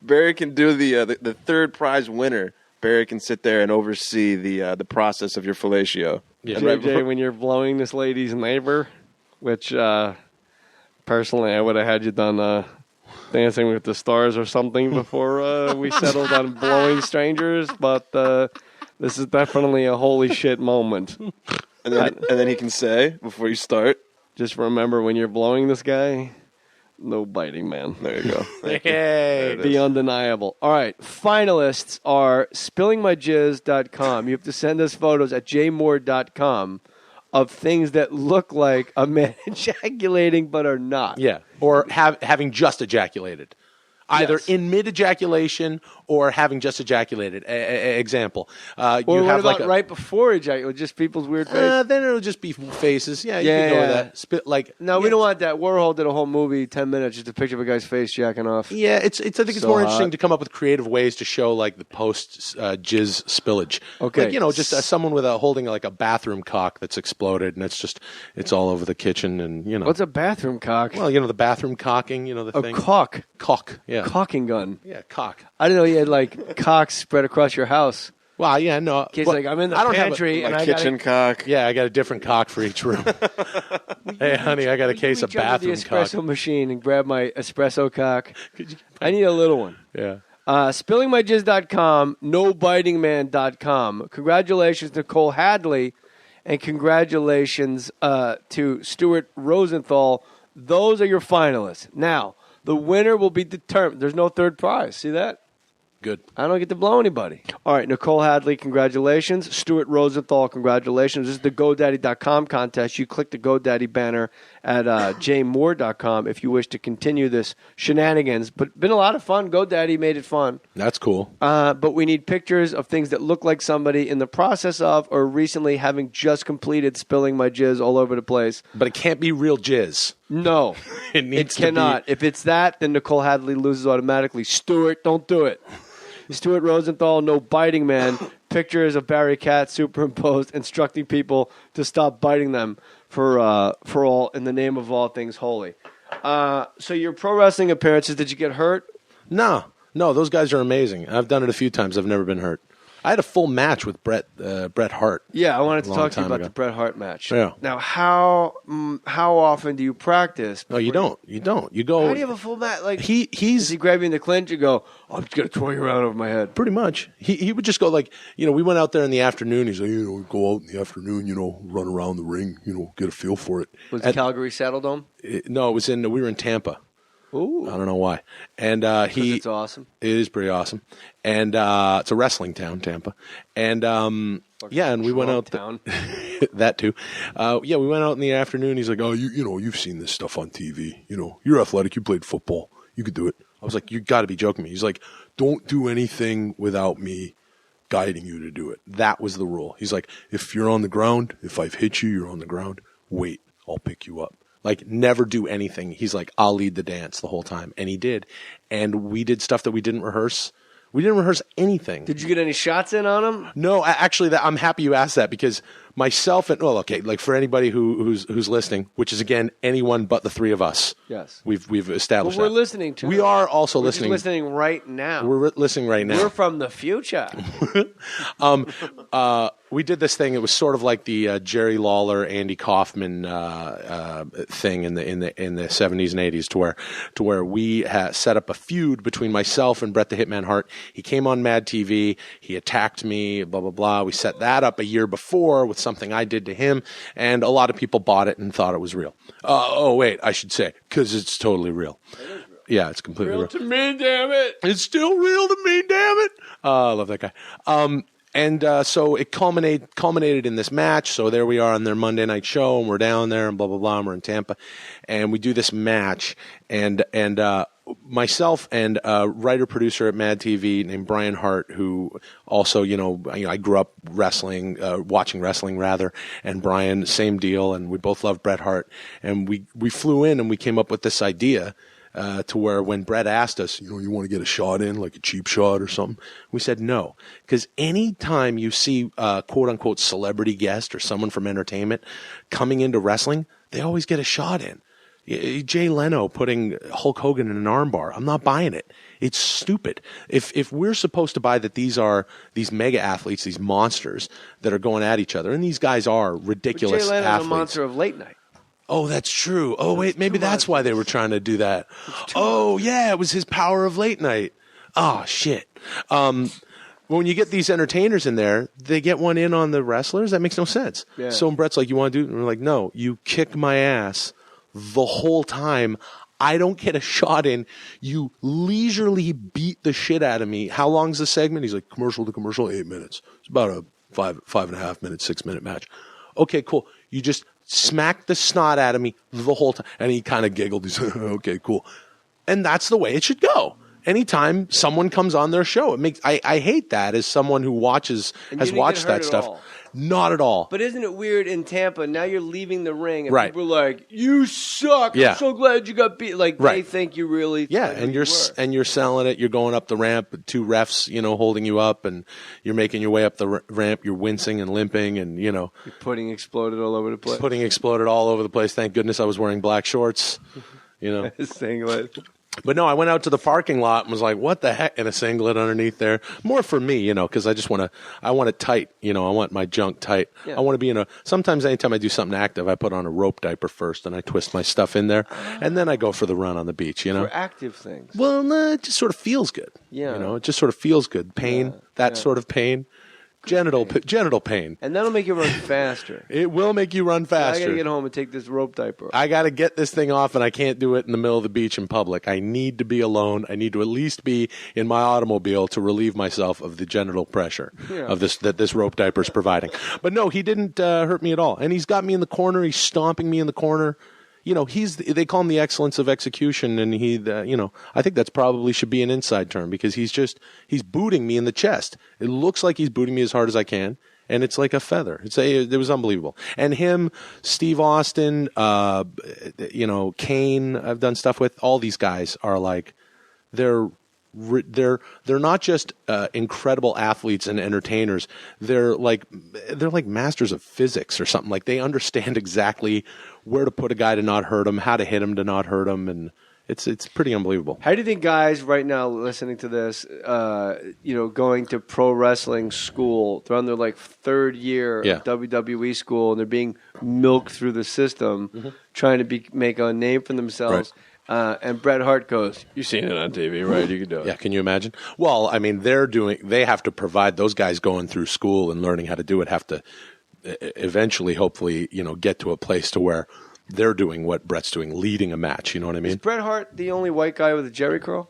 Barry can do the third prize winner. Barry can sit there and oversee the process of your fellatio. Yeah. And right JJ, before- when you're blowing this lady's neighbor, which personally I would have had you done Dancing with the Stars or something before we settled on blowing strangers, but this is definitely a holy shit moment. and then he can say before you start, just remember when you're blowing this guy, no biting, man. There you go. Hey, be undeniable. All right, finalists are spillingmyjizz.com. You have to send us photos at jmohr.com of things that look like a man ejaculating but are not. Yeah, or having just ejaculated. Either in mid-ejaculation or having just ejaculated. Or Example. what have about right before ejaculation? Just people's weird faces? Then it'll just be faces. Yeah, you can go with that. No, we don't want that. Warhol did a whole movie, 10 minutes, just a picture of a guy's face jacking off. Yeah, I think it's So more hot. interesting to come up with creative ways to show like the post jizz spillage. Okay. Like, just someone with holding like a bathroom cock that's exploded, and it's all over the kitchen, and What's a bathroom cock? Well, the bathroom cocking, the A thing. cock. Cock, yeah. Caulking gun. Yeah, cock. I didn't know you had like cocks spread across your house. Well, yeah, no. Kids Well, like, I'm in the I don't have pantry and I kitchen gotta, cock. Yeah, I got a different cock for each room. Hey, honey, I got a case of bathroom the cock. espresso machine and grab my espresso cock. I need a little one. Yeah. Spillingmyjizz.com, nobitingman.com. Congratulations, Nicole Hadley, and congratulations to Stuart Rosenthal. Those are your finalists. Now, the winner will be determined. There's no third prize. See that? Good. I don't get to blow anybody. All right, Nicole Hadley, congratulations. Stuart Rosenthal, congratulations. This is the GoDaddy.com contest. You click the GoDaddy banner at jmohr.com if you wish to continue this shenanigans. But been a lot of fun. GoDaddy made it fun. That's cool. But we need pictures of things that look like somebody in the process of or recently having just completed spilling my jizz all over the place. But it can't be real jizz. No, It needs to cannot. If it's that, then Nicole Hadley loses automatically. Stuart, don't do it. Stuart Rosenthal, no biting man. Pictures of Barry Katz superimposed, instructing people to stop biting them for all in the name of all things holy. So your pro wrestling appearances, did you get hurt? No, those guys are amazing. I've done it a few times. I've never been hurt. I had a full match with Bret Hart. Yeah, I wanted to talk to you about the Bret Hart match. Yeah. Now, how often do you practice? No, you don't. You go. How do you have a full match? Like he's does he grab you in the clinch and go, I'm just gonna throw you around over my head? Pretty much. He would just go like, we went out there in the afternoon. He's like, go out in the afternoon, run around the ring, get a feel for it. Was it Calgary Saddle Dome? No, it was we were in Tampa. Ooh. I don't know why. And it's awesome. It is pretty awesome. And it's a wrestling town, Tampa. And and we went out town. That too. We went out in the afternoon. He's like, "Oh, you've seen this stuff on TV. You're athletic. You played football. You could do it." I was like, "You got to be joking me." He's like, "Don't do anything without me guiding you to do it." That was the rule. He's like, "If you're on the ground, if I've hit you, you're on the ground. Wait, I'll pick you up." Like, never do anything. He's like, I'll lead the dance the whole time. And he did. And we did stuff that we didn't rehearse. We didn't rehearse anything. Did you get any shots in on him? No, actually, I'm happy you asked that because myself and like for anybody who's listening, which is again anyone but the three of us. Yes, we've established. Well, we're listening to. We are also listening. We're listening right now. We're listening right now. We're from the future. We did this thing. It was sort of like the Jerry Lawler, Andy Kaufman thing in the 70s and 80s, to where we set up a feud between myself and Bret the Hitman Hart. He came on Mad TV. He attacked me. Blah blah blah. We set that up a year before with something I did to him, and a lot of people bought it and thought it was real. Wait, I should say, because it's totally real. Yeah, it's completely real. To me, damn it. It's still real to me, damn it. I love that guy. And so it culminated in this match. So there we are on their Monday night show, and we're down there, and blah blah blah. And we're in Tampa, and we do this match, and myself and a writer producer at Mad TV named Bryan Hart, who also I grew up wrestling, watching wrestling rather, and Bryan, same deal, and we both love Bret Hart, and we flew in and we came up with this idea. To where when Bret asked us, you want to get a shot in, like a cheap shot or something, we said no. Because any time you see a quote-unquote celebrity guest or someone from entertainment coming into wrestling, they always get a shot in. Jay Leno putting Hulk Hogan in an armbar, I'm not buying it. It's stupid. If we're supposed to buy that these are these mega athletes, these monsters that are going at each other, and these guys are ridiculous Jay Leno's athletes. a monster of late night. Oh, that's true. Oh, wait, maybe that's why they were trying to do that. Oh, yeah, it was his power of late night. Oh, shit. When you get these entertainers in there, they get one in on the wrestlers. That makes no sense. Yeah. So Bret's like, you want to do it? And we're like, no, you kick my ass the whole time. I don't get a shot in. You leisurely beat the shit out of me. How long's the segment? He's like, commercial to commercial, 8 minutes. It's about a 5.5 minute, 6 minute match. Okay, cool. You just smacked the snot out of me the whole time. And he kind of giggled. He said, okay, cool. And that's the way it should go. Anytime someone comes on their show, I hate that as someone who has watched that stuff. Not at all. But isn't it weird in Tampa? Now you're leaving the ring, and right. people are like, "You suck! Yeah. I'm so glad you got beat." Like right. they think you really. Yeah, and you're selling it. You're going up the ramp with two refs, holding you up, and you're making your way up the ramp. You're wincing and limping, and Your pudding exploded all over the place. Pudding exploded all over the place. Thank goodness I was wearing black shorts. Singlet. But no, I went out to the parking lot and was like, what the heck, in a singlet underneath there. More for me, because I just want it tight. I want my junk tight. Yeah. I want to be sometimes anytime I do something active, I put on a rope diaper first and I twist my stuff in there. And then I go for the run on the beach, For active things. Well, no, it just sort of feels good. Yeah. It just sort of feels good. Pain, sort of pain. Genital pain. And that'll make you run faster. It will make you run faster. I got to get home and take this rope diaper off. I got to get this thing off, and I can't do it in the middle of the beach in public. I need to be alone. I need to at least be in my automobile to relieve myself of the genital pressure of this rope diaper is providing. But no, he didn't hurt me at all. And he's got me in the corner. He's stomping me in the corner. They call him the excellence of execution, and I think that's probably should be an inside term because he's booting me in the chest. It looks like he's booting me as hard as I can, and it's like a feather. It was unbelievable. And him, Steve Austin, Kane, I've done stuff with. All these guys are like, they're they're not just incredible athletes and entertainers. They're like masters of physics or something. Like they understand exactly where to put a guy to not hurt him, how to hit him to not hurt him, and it's pretty unbelievable. How do you think guys right now listening to this, going to pro wrestling school, they're on their like third year of WWE school, and they're being milked through the system, trying to make a name for themselves. Right. And Bret Hart goes, "You've seen it on TV, right? You can do it." Yeah, can you imagine? Well, I mean, they have to provide, those guys going through school and learning how to do it have to eventually, hopefully, get to a place to where they're doing what Bret's doing, leading a match. You know what I mean? Is Bret Hart the only white guy with a Jerry curl?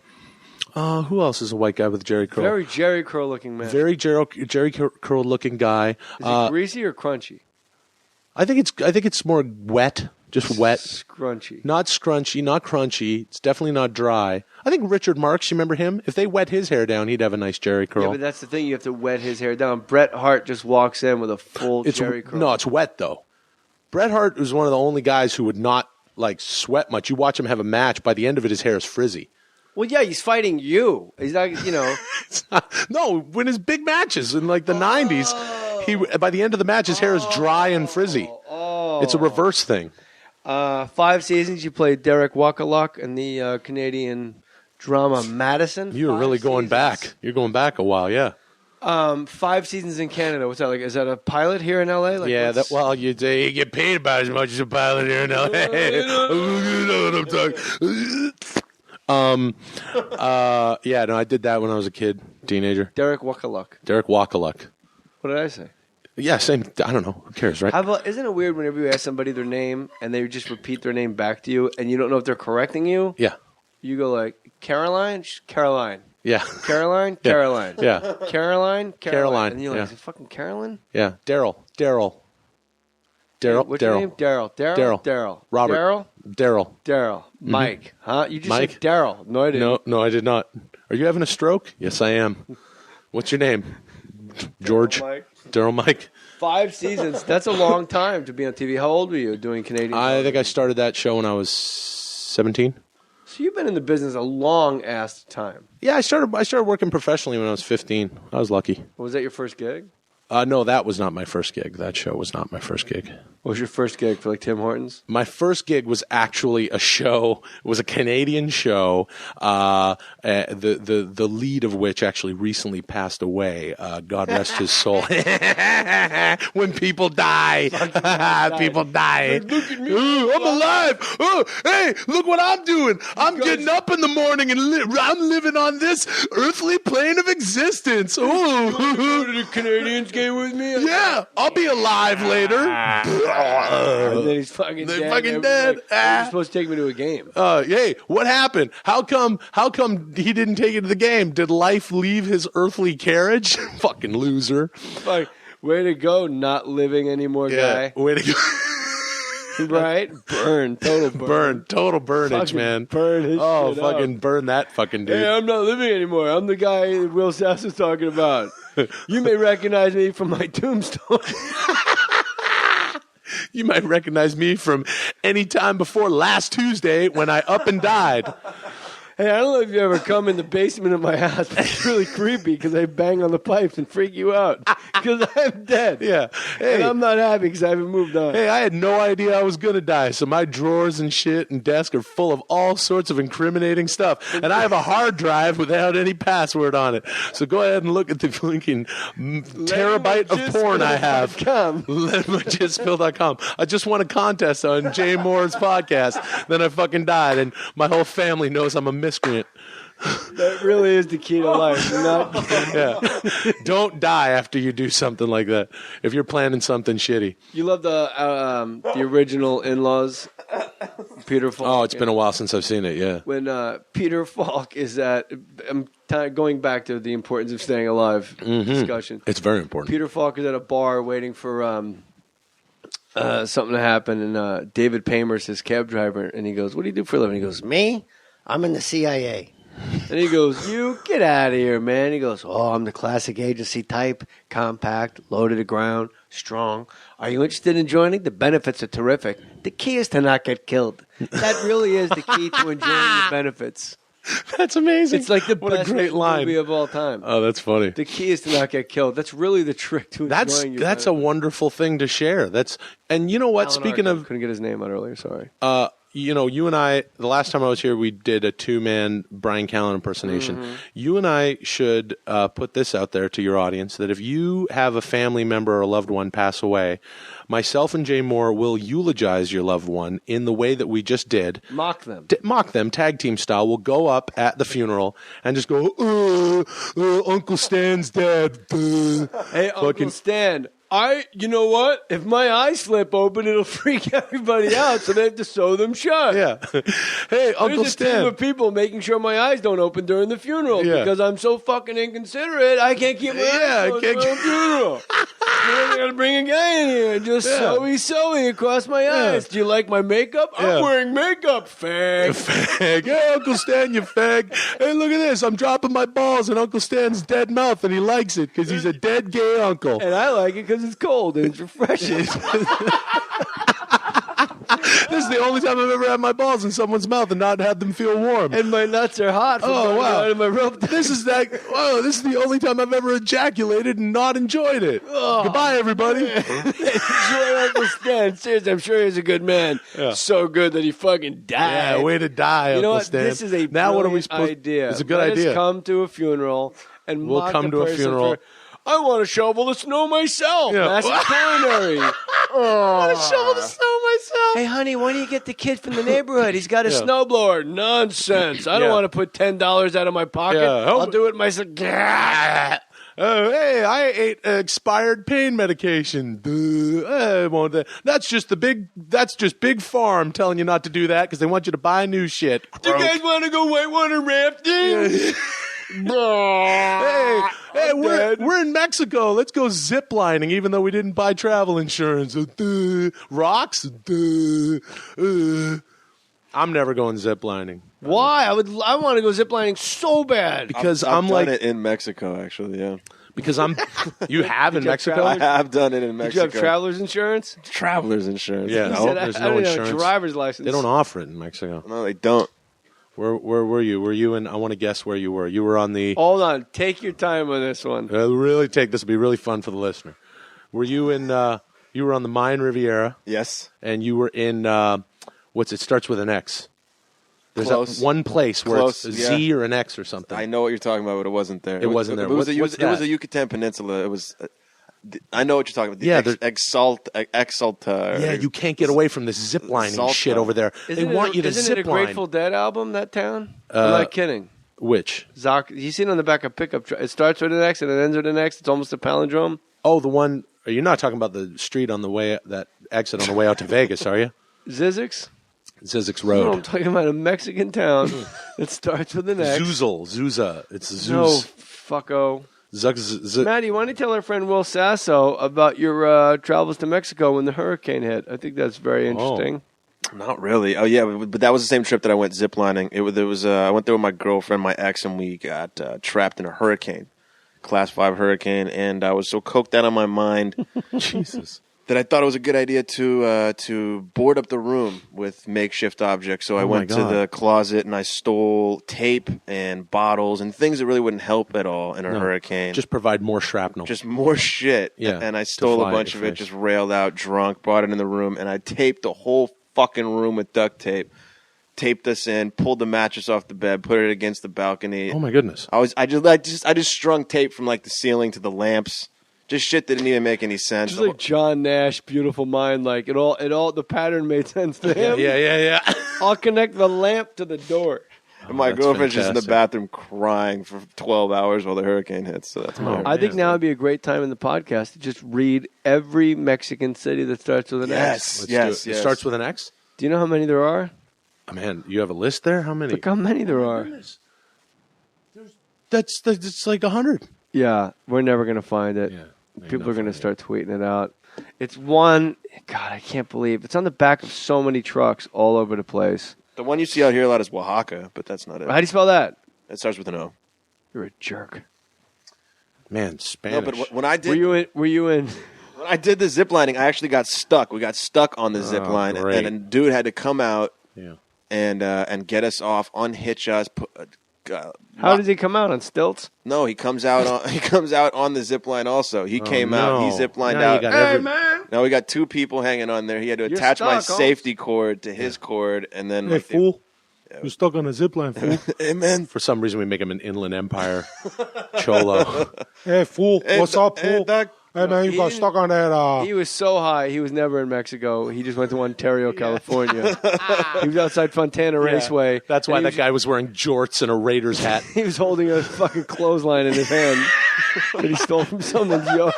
Who else is a white guy with a Jerry curl? Very Jerry curl looking man. Very Jerry curl looking guy. Is it greasy or crunchy? I think it's more wet. Just wet. Scrunchy. Not scrunchy, not crunchy. It's definitely not dry. I think Richard Marx, you remember him? If they wet his hair down, he'd have a nice Jerry curl. Yeah, but that's the thing. You have to wet his hair down. Bret Hart just walks in with a full Jerry curl. No, it's wet, though. Bret Hart was one of the only guys who would not, sweat much. You watch him have a match. By the end of it, his hair is frizzy. Well, yeah, he's fighting you. He's not, No, when his big matches in, the 90s, by the end of the match, his hair is dry and frizzy. It's a reverse thing. 5 seasons you played Derek Wakaluk in the Canadian drama Madison. You're really going back. You're going back a while, yeah. 5 seasons in Canada. What's that like? Is that a pilot here in LA? Yeah, you get paid about as much as a pilot here in LA. You know what I'm talking. I did that when I was a kid, teenager. Derek Wakaluk. What did I say? Yeah, same. I don't know. Who cares, right? Isn't it weird whenever you ask somebody their name and they just repeat their name back to you and you don't know if they're correcting you? Yeah. You go like, Caroline? Caroline. Yeah. Caroline? Yeah. Caroline. Yeah. Caroline. And you're like, is it fucking Carolyn? Yeah. Daryl. What's your name? Daryl. Robert. Daryl. Mm-hmm. Mike. Huh? You just Mike? said Daryl. No, I didn't. No, I did not. Are you having a stroke? Yes, I am. What's your name? George. Daryl Mike. 5 seasons. That's a long time to be on TV. How old were you doing Canadian? I think I started that show when I was 17. So you've been in the business a long ass time. Yeah, I started working professionally when I was 15. I was lucky. Was that your first gig? No, that was not my first gig. That show was not my first gig. What was your first gig for Tim Hortons? My first gig was actually a show. It was a Canadian show. The lead of which actually recently passed away. God rest his soul. When people die, people die. Look at me. Ooh, I'm alive. Oh, hey, look what I'm doing. I'm getting up in the morning and I'm living on this earthly plane of existence. Oh, go to the Canadians game with me? Yeah, I'll be alive later. And then he's fucking dead. Fucking dead. You're supposed to take me to a game. Hey, what happened? How come he didn't take you to the game? Did life leave his earthly carriage? Fucking loser. Way to go, not living anymore, guy. Way to go. Right? Burn. Total burnage, fucking man. Burn his shit fucking up. burn that fucking dude. Hey, I'm not living anymore. I'm the guy that Will Sasso was talking about. You may recognize me from my tombstone. You might recognize me from any time before last Tuesday when I up and died. Hey, I don't know if you ever come in the basement of my house, but it's really creepy because I bang on the pipes and freak you out because I'm dead. Yeah. Hey, and I'm not happy because I haven't moved on. Hey, I had no idea I was going to die, so my drawers and shit and desk are full of all sorts of incriminating stuff. And I have a hard drive without any password on it. So go ahead and look at the blinking terabyte of porn I have. LetMyJizSpill.com. I just won a contest on Jay Mohr's podcast. Then I fucking died, and my whole family knows I'm a miscreant. That really is the key to life. Don't die after you do something like that. If you're planning something shitty. You love the original In-Laws, Peter Falk. Oh, it's been a while since I've seen it. Yeah. When Peter Falk is at, going back to the importance of staying alive discussion. It's very important. Peter Falk is at a bar waiting for something to happen, and David Paymer's his cab driver, and he goes, "What do you do for a living?" He goes, Me? I'm in the CIA. And he goes, "You get out of here, man." He goes, "Oh, I'm the classic agency type, compact, low to the ground, strong. Are you interested in joining? The benefits are terrific. The key is to not get killed." That really is the key to enjoying the benefits. That's amazing. It's like the what best a great line movie of all time. Oh, that's funny. The key is to not get killed. That's really the trick to enjoying your That's a wonderful thing to share. And you know what? Alan Speaking Arkin. of, couldn't get his name out earlier. Sorry. you and I, the last time I was here, we did a 2-man Bryan Callen impersonation. Mm-hmm. You and I should put this out there to your audience that if you have a family member or a loved one pass away, myself and Jay Mohr will eulogize your loved one in the way that we just did. Mock them. Mock them, tag team style. We'll go up at the funeral and just go, Uncle Stan's dead. Hey, Uncle Stan. You know what? If my eyes slip open, it'll freak everybody out, so they have to sew them shut. Yeah. Hey, Uncle There's a Stan. team of people making sure my eyes don't open during the funeral because I'm so fucking inconsiderate. I can't keep my eyes closed during the funeral. I gotta bring a guy in here and just sewy across my eyes. Do you like my makeup? I'm wearing makeup, fag. Fag. Hey, Uncle Stan, you fag. Hey, look at this. I'm dropping my balls in Uncle Stan's dead mouth, and he likes it because he's a dead gay uncle. And I like it because it's cold and it's refreshing. This is the only time I've ever had my balls in someone's mouth and not had them feel warm. And my nuts are hot. Oh, wow. Out of my rope. This is the only time I've ever ejaculated and not enjoyed it. Oh. Goodbye, everybody. Enjoy Uncle Stan. Seriously, I'm sure he's a good man. Yeah. So good that he fucking died. Yeah, way to die, you know Uncle what? Stan. This is a now what are we supposed idea. It's a good Let idea. us come to a funeral and we'll mock come the to a person funeral. I want to shovel the snow myself. Yeah. That's culinary. I want to shovel the snow myself. Hey, honey, why don't you get the kid from the neighborhood? He's got a snowblower. Nonsense. I don't want to put $10 out of my pocket. Yeah. I'll do it myself. Oh, hey, I ate expired pain medication. I won't. That's just Big Farm telling you not to do that because they want you to buy new shit. Do you guys want to go whitewater rafting? Hey, we're in Mexico. Let's go zip lining, even though we didn't buy travel insurance. Rocks. I'm never going zip lining. Why? I want to go zip lining so bad. Because I've I'm done like it in Mexico, actually. Yeah. Because you have in Mexico. I have done it in Mexico. Did you have traveler's insurance? Traveler's insurance. Yeah, no, there's I no don't insurance. have a driver's license. They don't offer it in Mexico. No, they don't. Where were you? Were you in? I want to guess where you were. You were on the. Hold on, take your time on this one. Really take this. Will be really fun for the listener. Were you in? You were on the Mayan Riviera. Yes. And you were in. It starts with an X. There's Close. that one place where Close, it's a Z or an X or something. I know what you're talking about, but it wasn't there. It wasn't there. It was What's a Yucatan Peninsula. It was. I know what you're talking about. Exalta. Yeah, you can't get away from this zip lining shit over there. They want you to zip line. Isn't it a Grateful Dead album, that town? I'm not kidding. Which? You see it on the back of pickup truck. It starts with an X and it ends with an X. It's almost a palindrome. Oh, the one. You're not talking about the street on the way, that exit on the way out to Vegas, are you? Zizix? Zizix No, Road. I'm talking about a Mexican town that starts with an X. Zuza. It's Zuz. No, fucko. Maddie, why don't you tell our friend Will Sasso about your travels to Mexico when the hurricane hit? I think that's very interesting. Not really. Oh yeah, but that was the same trip that I went ziplining. It was I went there with my girlfriend, my ex, and we got trapped in a hurricane, Class 5 hurricane, and I was so coked out of my mind, Jesus, that I thought it was a good idea to board up the room with makeshift objects. So I went to the closet and I stole tape and bottles and things that really wouldn't help at all in a hurricane. Just provide more shrapnel. Just more shit. Yeah, and I stole a bunch of it, just railed out, drunk, brought it in the room, and I taped the whole fucking room with duct tape. Taped us in, pulled the mattress off the bed, put it against the balcony. Oh my goodness! I just strung tape from like the ceiling to the lamps. Just shit that didn't even make any sense. Just like John Nash, Beautiful Mind, like it all the pattern made sense to him. Yeah. I'll connect the lamp to the door. And my girlfriend's just in the bathroom crying for 12 hours while the hurricane hits. So that's I think now would be a great time in the podcast to just read every Mexican city that starts with an X. Yes. It starts with an X? Do you know how many there are? Oh, man, you have a list there? How many? Look how many there are. That's like 100. Yeah, we're never going to find it. Yeah. People are going to start tweeting it out. It's one, God, I can't believe. It's on the back of so many trucks all over the place. The one you see out here a lot is Oaxaca, but that's not it. How do you spell that? It starts with an O. You're a jerk. Man, Spanish. No, but when I did... Were you in... When I did the zip lining, I actually got stuck. We got stuck on the zip line, great. and a dude had to come out and get us off, unhitch us. How does he come out, on stilts? No, he comes out on the zip line also. He came out, he zip lined out. Hey, man. Now we got 2 people hanging on there. He had to attach my safety cord to his cord, and then hey, fool. You're stuck on a zip line, fool. Amen. For some reason, we make him an Inland Empire cholo. Hey, fool. What's up, fool? Hey, man, you got stuck on that. He was so high, he was never in Mexico. He just went to Ontario, California. He was outside Fontana Raceway. That's why that guy was wearing jorts and a Raiders hat. He was holding a fucking clothesline in his hand that he stole from someone's yard.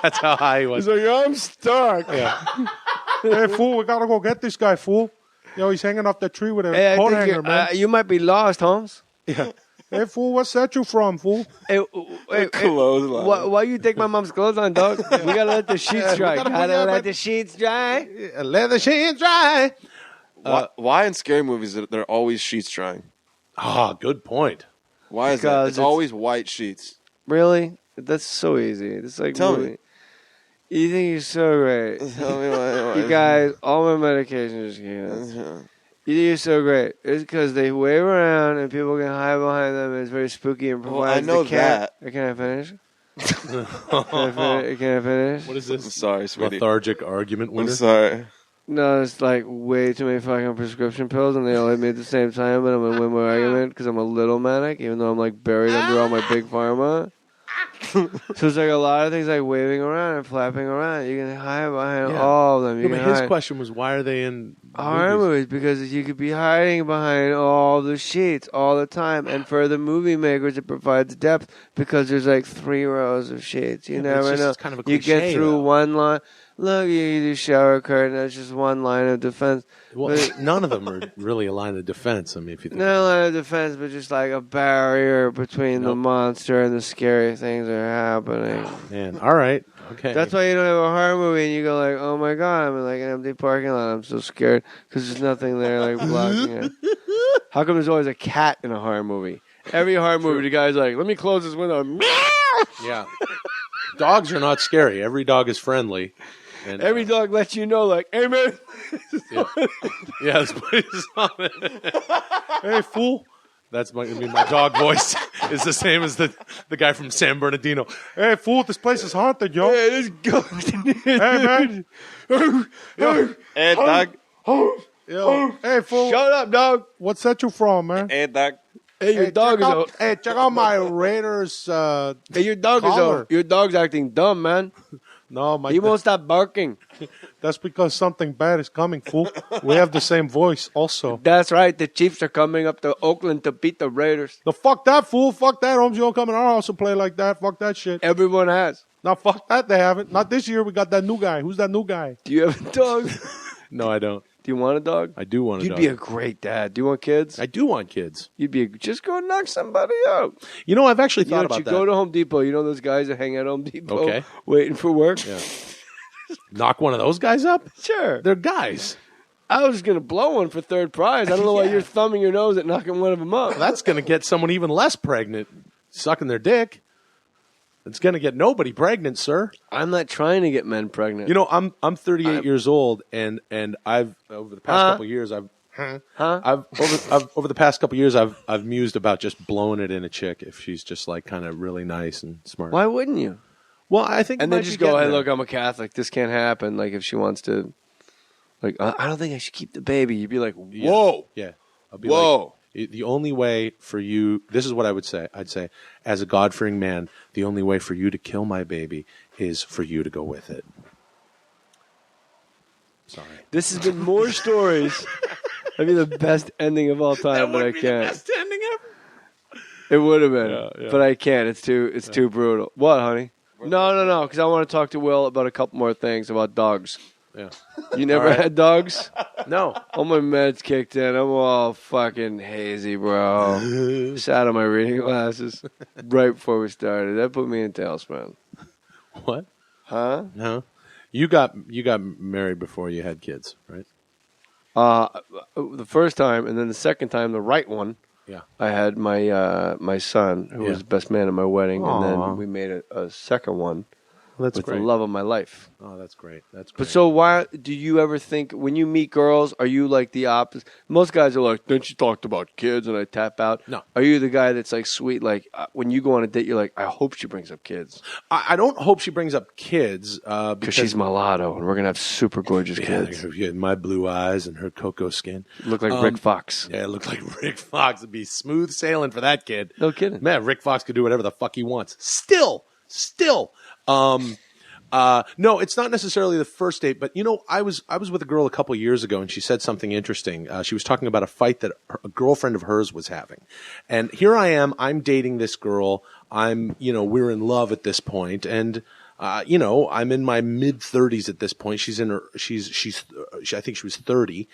That's how high he was. He's like, I'm stuck. Yeah. Hey, fool, we got to go get this guy, fool. Yo, he's hanging off the tree with a coat hanger, man. You might be lost, Holmes. Yeah. Hey, fool, what's that you from, fool? Hey, why you take my mom's clothes on, dog? We gotta let the sheets dry. Gotta let the sheets dry. Let the sheets dry. Why in scary movies they're always sheets drying? Ah, good point. Why is that? It's always white sheets. Really? That's so easy. It's like Tell me. You think you're so great. Tell me why. You guys, all my medications can't. You think you're so great. It's because they wave around and people can hide behind them. And it's very spooky and provides I know that. Can I finish? Can I finish? What is this? I'm sorry, sweetie. Lethargic argument winner? I'm sorry. No, it's like way too many fucking prescription pills, and they all hit me at the same time, and I'm going to win my argument because I'm a little manic, even though I'm like buried under all my big pharma. So it's like a lot of things like waving around and flapping around. You can hide behind all of them. His question was, why are they in horror movies? Because you could be hiding behind all the sheets all the time. And for the movie makers, it provides depth because there's like 3 rows of sheets. You never know. It's kind of a you cliche, get through one line. Look, you do shower curtain. That's just one line of defense. Well, none of them are really a line of defense. I mean, if you think not a line of defense, but just like a barrier between the monster and the scary things that are happening. Man, all right, okay. That's why you don't have a horror movie and you go like, oh my god, I'm in like an empty parking lot. I'm so scared because there's nothing there like blocking it. How come there's always a cat in a horror movie? Every horror movie, the guy's like, let me close this window. Yeah. Dogs are not scary. Every dog is friendly. And, every dog lets you know, like, hey, man. Yeah, this place is on it. Hey, fool. That's my dog voice is the same as the guy from San Bernardino. Hey, fool, this place is haunted, yo. Hey, this ghost in here. Hey, man. Hey, dog. Yo. Hey, fool. Shut up, dog. What's that you from, man? Hey, dog. Hey, your dog is out. Hey, check out my Raiders Hey, your dog is collar. out. Your dog's acting dumb, man. No, He won't stop barking. That's because something bad is coming, fool. We have the same voice also. That's right. The Chiefs are coming up to Oakland to beat the Raiders. No, fuck that, fool. Fuck that, Holmes. You don't come in our house and play like that. Fuck that shit. Everyone has. No, fuck that. They haven't. Not this year. We got that new guy. Who's that new guy? Do you have a dog? No, I don't. Do you want a dog? I do want a You'd dog. be a great dad. Do you want kids? I do want kids. You'd be just go knock somebody out. You know, I've actually thought about that. Go to Home Depot. You know those guys that hang at Home Depot Okay. waiting for work? Yeah. Knock one of those guys up? Sure. They're guys. I was going to blow one for third prize. I don't know why you're thumbing your nose at knocking one of them up. Well, that's going to get someone even less pregnant, sucking their dick. It's going to get nobody pregnant, sir. I'm not trying to get men pregnant. You know, I'm 38 years old, and I've over the past couple of years over the past couple of years I've mused about just blowing it in a chick if she's just like kind of really nice and smart. Why wouldn't you? Well, I think, and then just go, hey, look, I'm a Catholic. This can't happen. Like if she wants to, like, I don't think I should keep the baby. You'd be like, whoa, yeah, I'll be whoa. Like, the only way for you, this is what I would say. I'd say, as a God-fearing man, the only way for you to kill my baby is for you to go with it. Sorry. This has been More Stories. That'd be the best ending of all time, but I can't. The best ending ever. It would have been, but I can't. It's too brutal. What, honey? No, because I want to talk to Will about a couple more things about dogs. Yeah. You never had dogs? No. All my meds kicked in. I'm all fucking hazy, bro. Sat on my reading glasses right before we started. That put me in tailspin. What? Huh? No. You got married before you had kids, right? The first time, and then the second time, the right one. Yeah. I had my son, who was the best man at my wedding, and then we made a second one. That's with great. the love of my life. Oh, that's great. That's great. But so why do you ever think when you meet girls, are you like the opposite? Most guys are like, then she talked about kids and I tap out. No. Are you the guy that's like sweet? Like when you go on a date, you're like, I hope she brings up kids. I don't hope she brings up kids. Because she's mulatto and we're going to have super gorgeous kids. Yeah, my blue eyes and her cocoa skin. Look like Rick Fox. Yeah, it looked like Rick Fox. It'd be smooth sailing for that kid. No kidding. Man, Rick Fox could do whatever the fuck he wants. Still. No, it's not necessarily the first date, but I was with a girl a couple years ago, and she said something interesting. She was talking about a fight that a girlfriend of hers was having, and here I am. I'm dating this girl. We're in love at this point, and I'm in my mid 30s at this point. She's I think she was 30,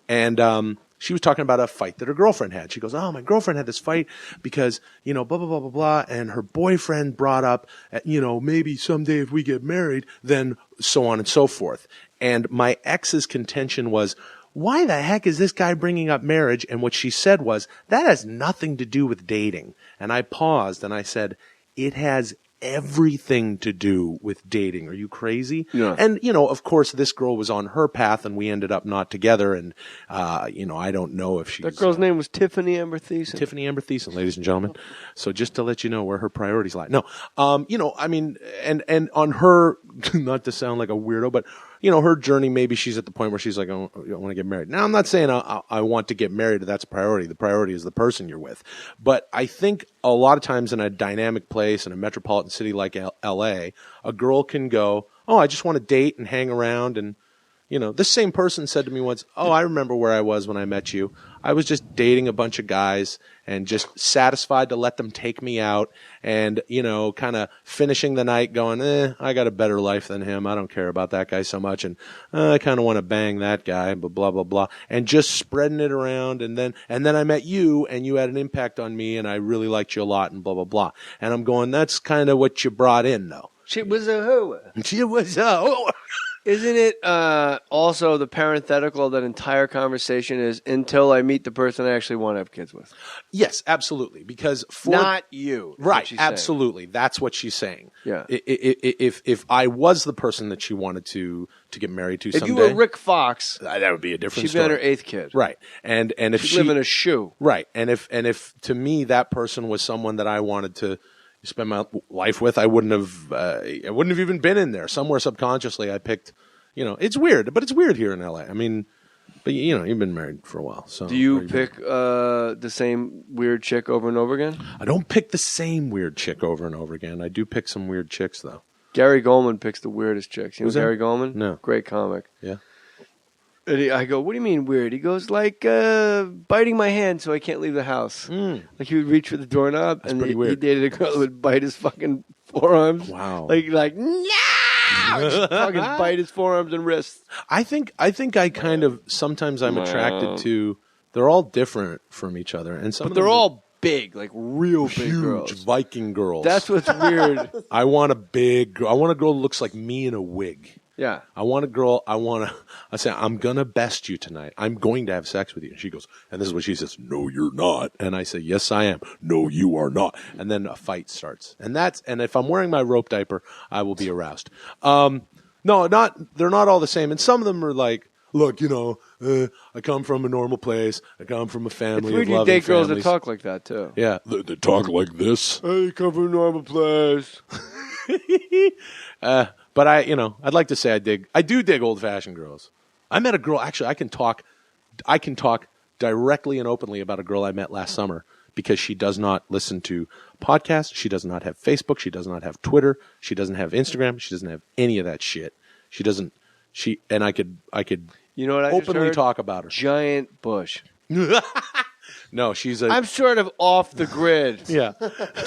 and she was talking about a fight that her girlfriend had. She goes, "Oh, my girlfriend had this fight because, blah, blah, blah, blah, blah. And her boyfriend brought up, maybe someday if we get married, then so on and so forth." And my ex's contention was, why the heck is this guy bringing up marriage? And what she said was, that has nothing to do with dating. And I paused and I said, it has everything to do with dating. Are you crazy? Yeah. And, of course, this girl was on her path and we ended up not together. And, I don't know if she's... That girl's name was Tiffany Amber Thiessen. Tiffany Amber Thiessen, ladies and gentlemen. So just to let you know where her priorities lie. No, and on her, not to sound like a weirdo, but, her journey, maybe she's at the point where she's like, I want to get married. Now, I'm not saying I want to get married. That's a priority. The priority is the person you're with. But I think a lot of times in a dynamic place, in a metropolitan city like L.A., a girl can go, oh, I just want to date and hang around. And, this same person said to me once, oh, I remember where I was when I met you. I was just dating a bunch of guys and just satisfied to let them take me out and, kind of finishing the night going, I got a better life than him. I don't care about that guy so much. And I kind of want to bang that guy, but blah, blah, blah. And just spreading it around. And then I met you and you had an impact on me and I really liked you a lot and blah, blah, blah. And I'm going, that's kind of what you brought in, though. She was a who? She was a who. Isn't it also the parenthetical of that entire conversation is until I meet the person I actually want to have kids with? Yes, absolutely. Because not you. Right, absolutely. That's what she's saying. Yeah. If I was the person that she wanted to get married to someday. If you were Rick Fox, that would be a different story. She'd be on her 8th kid. Right. And if she'd live in a shoe. Right. And if to me that person was someone that I wanted to spend my life with, I wouldn't have even been in there. Somewhere subconsciously I picked, it's weird, but it's weird here in LA. I mean, but you've been married for a while. So do you pick the same weird chick over and over again? I don't pick the same weird chick over and over again. I do pick some weird chicks though. Gary Goldman picks the weirdest chicks. You know Gary Goldman? No. Great comic. Yeah. And I go, what do you mean weird? He goes, like biting my hand so I can't leave the house. Like he would reach for the doorknob. That's and pretty weird. He dated a girl who would bite his fucking forearms. Wow. Like no! Just fucking bite his forearms and wrists. I think I kind of, sometimes I'm attracted to, they're all different from each other. And some but of them they're all big, like real big huge girls. Viking girls. That's what's weird. I want a girl who looks like me in a wig. Yeah. I want a girl, I say, I'm going to best you tonight. I'm going to have sex with you. And she goes, and this is what she says, no, you're not. And I say, yes, I am. No, you are not. And then a fight starts. And if I'm wearing my rope diaper, I will be aroused. No, they're not all the same. And some of them are like, look, I come from a normal place. I come from a family of loving families. It's weird you date girls that talk like that, too. Yeah. They talk like this. Hey, you come from a normal place. But I'd like to say I do dig old-fashioned girls. I met a girl, actually, I can talk directly and openly about a girl I met last summer because she does not listen to podcasts. She does not have Facebook. She does not have Twitter. She doesn't have Instagram. She doesn't have any of that shit. And I could openly talk about her. Giant bush. No, I'm sort of off the grid. Yeah.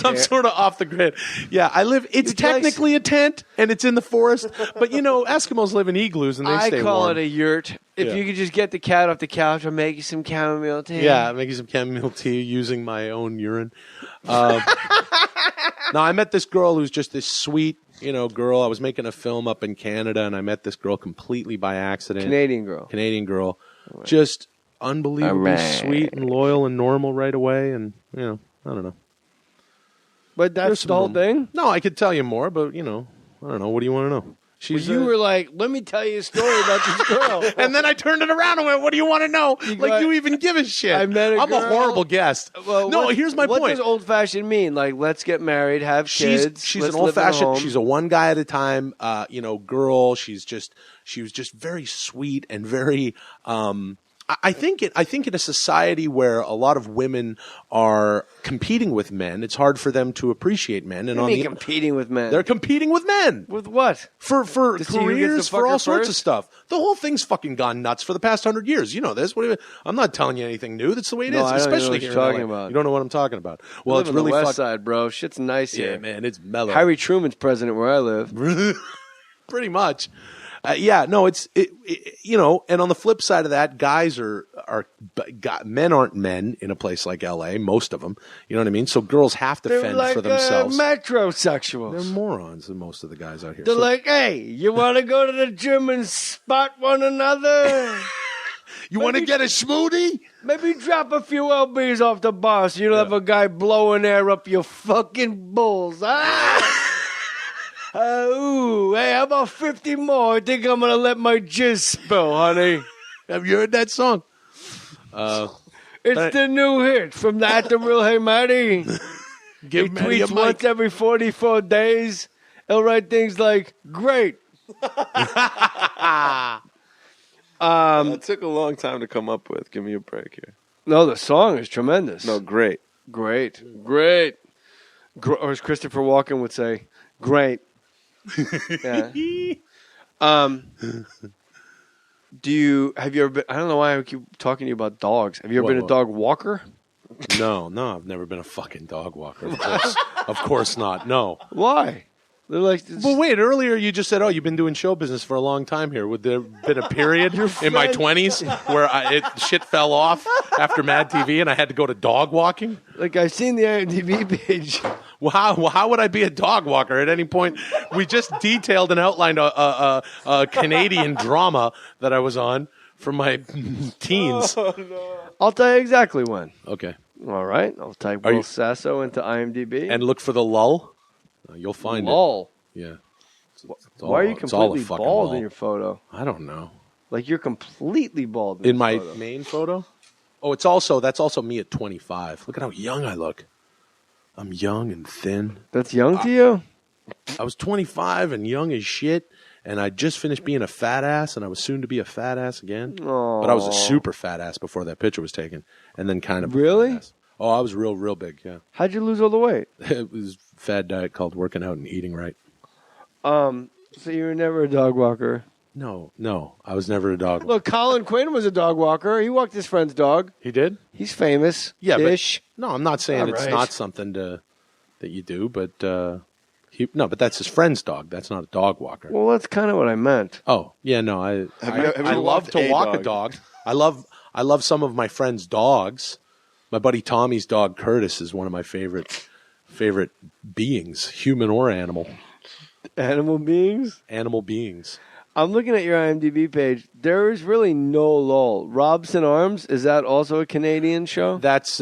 I'm sort of off the grid. Yeah, it's technically a tent, and it's in the forest, but, Eskimos live in igloos, and they stay warm. I call it a yurt. If you could just get the cat off the couch, I'll make you some chamomile tea. Yeah, make you some chamomile tea using my own urine. Now, I met this girl who's just this sweet, girl. I was making a film up in Canada, and I met this girl completely by accident. Canadian girl. Just unbelievably sweet and loyal and normal right away, and I don't know. But that's the whole thing? No, I could tell you more, but I don't know. What do you want to know? You were like, let me tell you a story about this girl. And then I turned it around and went, what do you want to know? You even give a shit. I met I'm a horrible guest. Well, here's my point. point. What does old-fashioned mean? Like, let's get married, have kids. She's let's an live in a old-fashioned. home. She's a one guy at a time, girl. She was just very sweet and very. I think in a society where a lot of women are competing with men, it's hard for them to appreciate men. And what do you mean competing with men? They're competing with men. With what? For careers, for all sorts of stuff. The whole thing's fucking gone nuts for the past 100 years. You know this. I'm not telling you anything new. That's the way it is. I don't Especially know what here you're in talking LA. about. You don't know what I'm talking about. Well, it's really on the west side, bro. Shit's nice here. Yeah, man, it's mellow. Harry Truman's president where I live. Pretty much. And on the flip side of that, men aren't men in a place like LA, most of them. You know what I mean? So girls have to fend for themselves. Metrosexuals. They're morons, most of the guys out here. They're like, hey, you want to go to the gym and spot one another? You want to get a smoothie? Maybe drop a few LBs off the bar so you don't have a guy blowing air up your fucking bulls. Hey, how about 50 more? I think I'm going to let my jizz spill, honey. Have you heard that song? It's the new hit from the At the Real Hey Matty. He tweets once every 44 days. He'll write things like, great. It took a long time to come up with. Give me a break here. No, the song is tremendous. No, great. Or as Christopher Walken would say, great. Yeah. Have you ever been, I don't know why I keep talking to you about dogs. Have you ever been a dog walker? No, I've never been a fucking dog walker. Of course not. No. Why? They're like, well, wait. Earlier, you just said, "Oh, you've been doing show business for a long time here." Would there have been a period in my 20s where shit fell off after Mad TV and I had to go to dog walking? Like I've seen the IMDb page. Well, how would I be a dog walker at any point? We just detailed and outlined a Canadian drama that I was on for my teens. Oh, no. I'll tell you exactly when. Okay. All right. I'll type Will Sasso into IMDb. And look for the lull. You'll find lull. It. Yeah. Why are you completely bald in your photo? I don't know. Like you're completely bald in my main photo? Oh, that's also me at 25. Look at how young I look. I'm young and thin. That's young to you? I was 25 and young as shit, and I just finished being a fat ass, and I was soon to be a fat ass again. Aww. But I was a super fat ass before that picture was taken, and then kind of really? A fat ass. Oh, I was real big, yeah. How'd you lose all the weight? It was a fad diet called working out and eating right. So you were never a dog walker? No, I was never a dog walker. Look, Colin Quinn was a dog walker. He walked his friend's dog. He did? He's famous. Yeah, ish. But no, I'm not saying it's not something that you do, but but that's his friend's dog. That's not a dog walker. Well, that's kind of what I meant. Oh, yeah, no, I love to walk a dog. I love some of my friends' dogs. My buddy Tommy's dog Curtis is one of my favorite beings, human or animal. Animal beings? Animal beings. I'm looking at your IMDb page. There is really no lull. Robson Arms, is that also a Canadian show? That's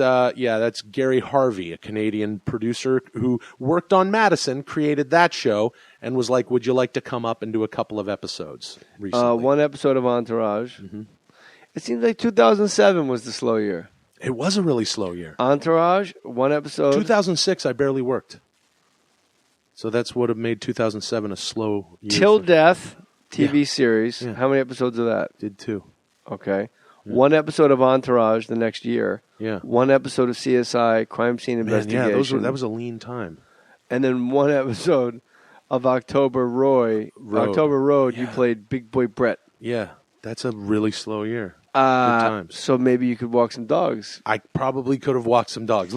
Gary Harvey, a Canadian producer who worked on Madison, created that show, and was like, would you like to come up and do a couple of episodes recently? One episode of Entourage. Mm-hmm. It seems like 2007 was the slow year. It was a really slow year. Entourage, one episode. 2006, I barely worked. So that's what have made 2007 a slow year. Till Death TV series. Yeah. How many episodes of that? Did 2. Okay. Yeah. One episode of Entourage the next year. Yeah. One episode of CSI, Crime Scene Investigation. Yeah, that was a lean time. And then one episode of October Road. You played Big Boy Brett. Yeah, that's a really slow year. Good times. So maybe you could walk some dogs. I probably could have walked some dogs.